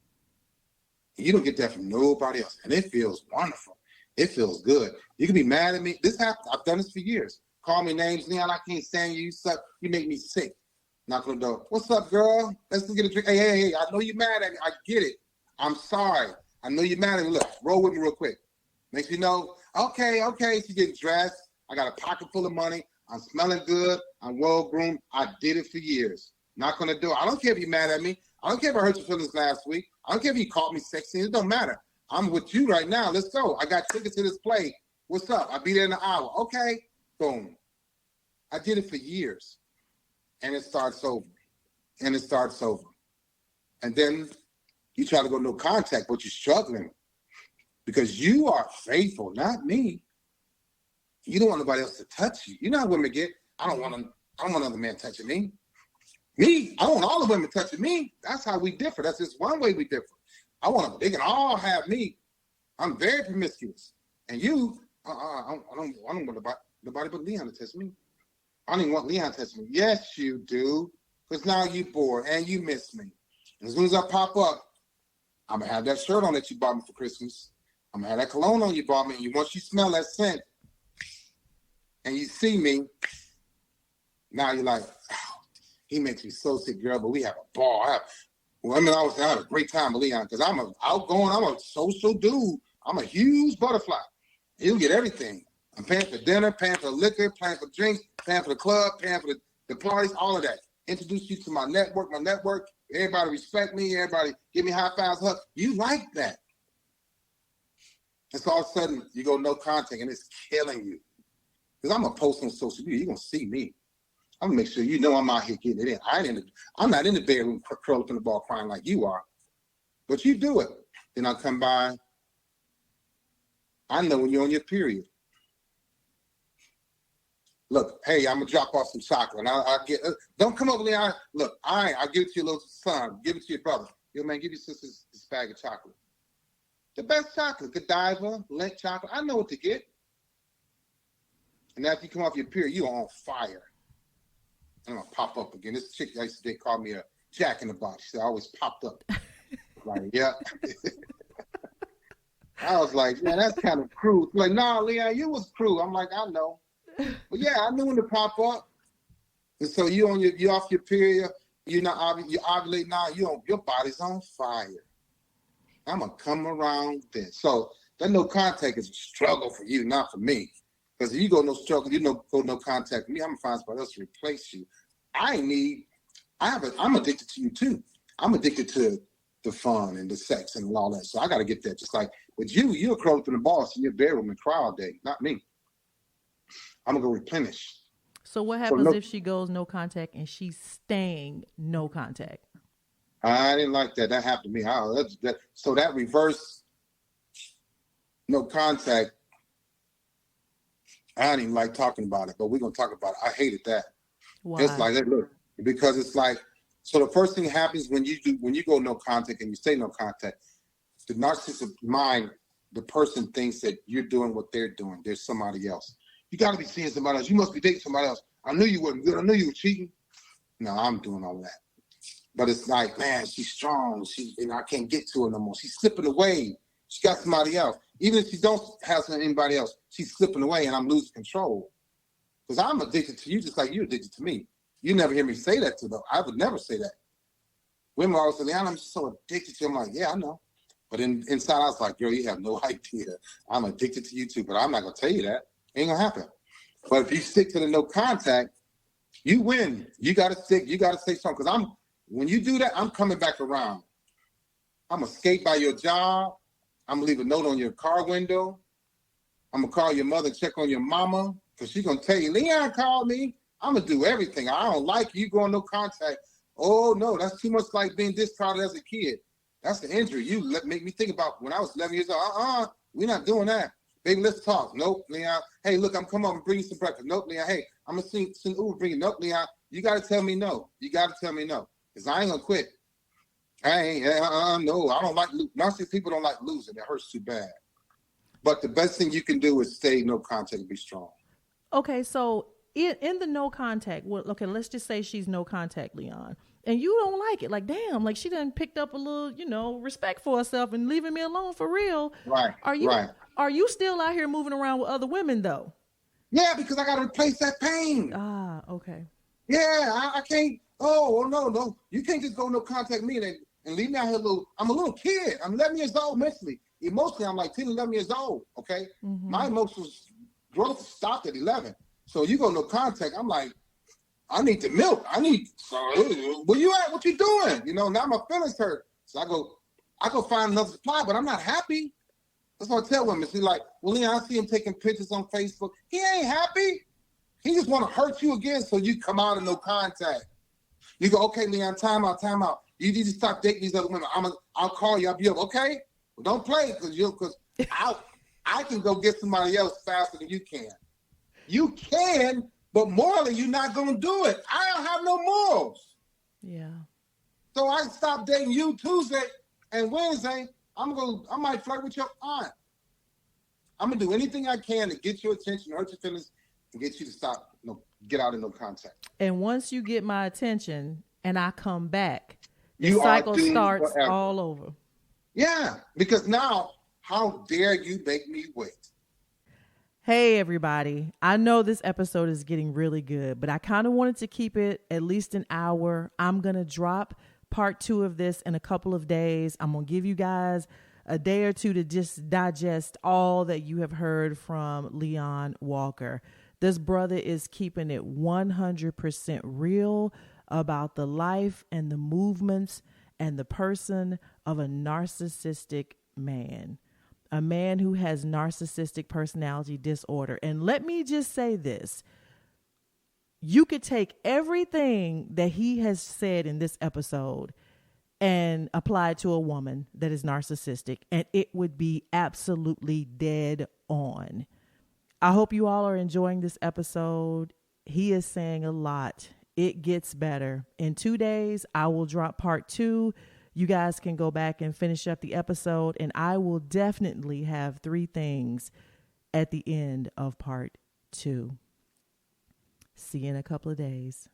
And you don't get that from nobody else. And it feels wonderful. It feels good. You can be mad at me. This happened. I've done this for years. Call me names, Leon. I can't stand you. You suck. You make me sick. Knock on the door. What's up, girl? Let's go get a drink. Hey. I know you're mad at me. I get it. I'm sorry. I know you're mad at me. Look, roll with me real quick. Makes me know, okay. She getting dressed. I got a pocket full of money. I'm smelling good. I'm well-groomed. I did it for years. Knock on the door. I don't care if you're mad at me. I don't care if I hurt your feelings last week. I don't care if you called me sexy. It don't matter. I'm with you right now. Let's go. I got tickets to this play. What's up? I'll be there in an hour. Okay. Boom. I did it for years. And it starts over. And then you try to go no contact, but you're struggling. Because you are faithful, not me. You don't want nobody else to touch you. You know how women get. I don't want another man touching me. Me, I don't want all the women touching me. That's how we differ. That's just one way we differ. They can all have me. I'm very promiscuous. And you, I don't want nobody but Leon to touch me. I don't even want Leon to touch me. Yes, you do. Because now you bored and you miss me. And as soon as I pop up, I'm going to have that shirt on that you bought me for Christmas. I'm going to have that cologne on you bought me. And once you smell that scent and you see me, now you're like, oh, he makes me so sick, girl, but we have a ball. I had a great time with Leon because I'm outgoing. I'm a social dude. I'm a huge butterfly. He'll get everything. I'm paying for dinner, paying for liquor, paying for drinks, paying for the club, paying for the parties, all of that. Introduce you to my network. Everybody respect me. Everybody give me high fives, hugs. You like that. And so all of a sudden, you go no contact, and it's killing you. Because I'm going to post on social media. You're going to see me. I'm going to make sure you know I'm out here getting it in. I'm not in the bedroom curled up in the ball crying like you are. But you do it. Then I'll come by. I know when you're on your period. Look, hey, I'm going to drop off some chocolate. And I get, don't come over there. Look, I'll give it to your little son. Give it to your brother. Yo, man, give your sister this bag of chocolate. The best chocolate, Godiva, Lint chocolate. I know what to get. And after you come off your period, you're on fire. I'm going to pop up again. This chick yesterday called me a Jack in the Box. She said I always popped up. Like, yeah. I was like, man, that's kind of cruel. Like, nah, Leon, you was cruel. I'm like, I know. But yeah, I knew when to pop up. And so you off your period, you're ovulating now, your body's on fire. I'm gonna come around then. So that no contact is a struggle for you, not for me. Because if you go no struggle, go no contact with me, I'm gonna find somebody else to replace you. I'm addicted to you too. I'm addicted to the fun and the sex and all that. So I gotta get that. Just like with you're curled up in the balls in your bedroom and cry all day, not me. I'm gonna go replenish. So what happens if she goes no contact and she's staying no contact? I didn't like that. That happened to me. So that reverse no contact, I didn't even like talking about it, but we're going to talk about it. I hated that. Why? It's like, look, because it's like, so the first thing happens when you go no contact and you say no contact, the narcissistic mind, the person thinks that you're doing what they're doing. There's somebody else. You got to be seeing somebody else. You must be dating somebody else. I knew you weren't good. I knew you were cheating. No, I'm doing all that. But it's like, man, she's strong. I can't get to her no more. She's slipping away. She got somebody else. Even if she don't have anybody else, she's slipping away and I'm losing control. Because I'm addicted to you just like you're addicted to me. You never hear me say that to them. I would never say that. Women always say, I'm just so addicted to you. I'm like, yeah, I know. But inside I was like, girl, you have no idea. I'm addicted to you too, but I'm not going to tell you that. Ain't going to happen. But if you stick to the no contact, you win. You got to stick. You got to say something. Because when you do that, I'm coming back around. I'm going to skate by your job. I'm going to leave a note on your car window. I'm going to call your mother and check on your mama because she's going to tell you, Leon called me. I'm going to do everything. I don't like you going no contact. Oh, no, that's too much like being discarded as a kid. That's the injury. You make me think about when I was 11 years old. We're not doing that. Baby, let's talk. Nope, Leon. Hey, look, I'm coming up and bring you some breakfast. Nope, Leon. Hey, I'm going to send Uber, bring you. Nope, Leon. You got to tell me no. You got to tell me no. Because I ain't going to quit. No, I don't like narcissistic people don't like losing. It hurts too bad. But the best thing you can do is stay no contact and be strong. Okay, so in the no contact, let's just say she's no contact, Leon, and you don't like it. Like, damn, like she done picked up a little, respect for herself and leaving me alone for real. Right. Are you still out here moving around with other women though? Yeah, because I got to replace that pain. Ah, okay. Yeah, I can't. Oh, no. You can't just go no contact me and leave me out here I'm a little kid. I'm 11 years old mentally. Emotionally, I'm like 10, 11 years old, okay? Mm-hmm. My emotions growth stopped at 11. So you go no contact, I'm like, I need the milk. Where you at? What you doing? Now my feelings hurt. So I go find another supply, but I'm not happy. That's what I tell women. She's like, well, Leon, I see him taking pictures on Facebook. He ain't happy. He just want to hurt you again, so you come out of no contact. You go, okay, Leon, time out. You need to stop dating these other women. I'll call you. I'll be up, okay? Well, don't play because I can go get somebody else faster than you can. You can, but morally, you're not going to do it. I don't have no morals. Yeah. So I stop dating you Tuesday and Wednesday. I might flirt with your aunt. I'm going to do anything I can to get your attention, hurt your feelings, and get you to stop, get out of no contact. And once you get my attention and I come back, the cycle starts all over. Yeah, because now, how dare you make me wait? Hey, everybody. I know this episode is getting really good, but I kind of wanted to keep it at least an hour. I'm going to drop part 2 of this in a couple of days. I'm going to give you guys a day or two to just digest all that you have heard from Leon Walker. This brother is keeping it 100% real about the life and the movements and the person of a narcissistic man, a man who has narcissistic personality disorder. And let me just say this. You could take everything that he has said in this episode and apply it to a woman that is narcissistic, and it would be absolutely dead on. I hope you all are enjoying this episode. He is saying a lot. It gets better. In 2 days, I will drop part 2. You guys can go back and finish up the episode, and I will definitely have 3 things at the end of part 2. See you in a couple of days.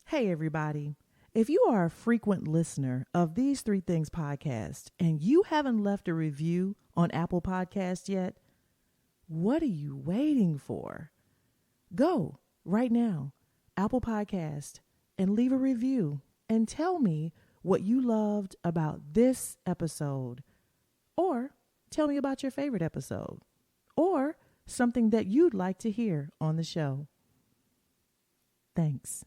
Hey, everybody. If you are a frequent listener of These 3 Things podcast and you haven't left a review on Apple Podcasts yet, what are you waiting for? Go right now, Apple Podcast, and leave a review and tell me what you loved about this episode, or tell me about your favorite episode, or something that you'd like to hear on the show. Thanks.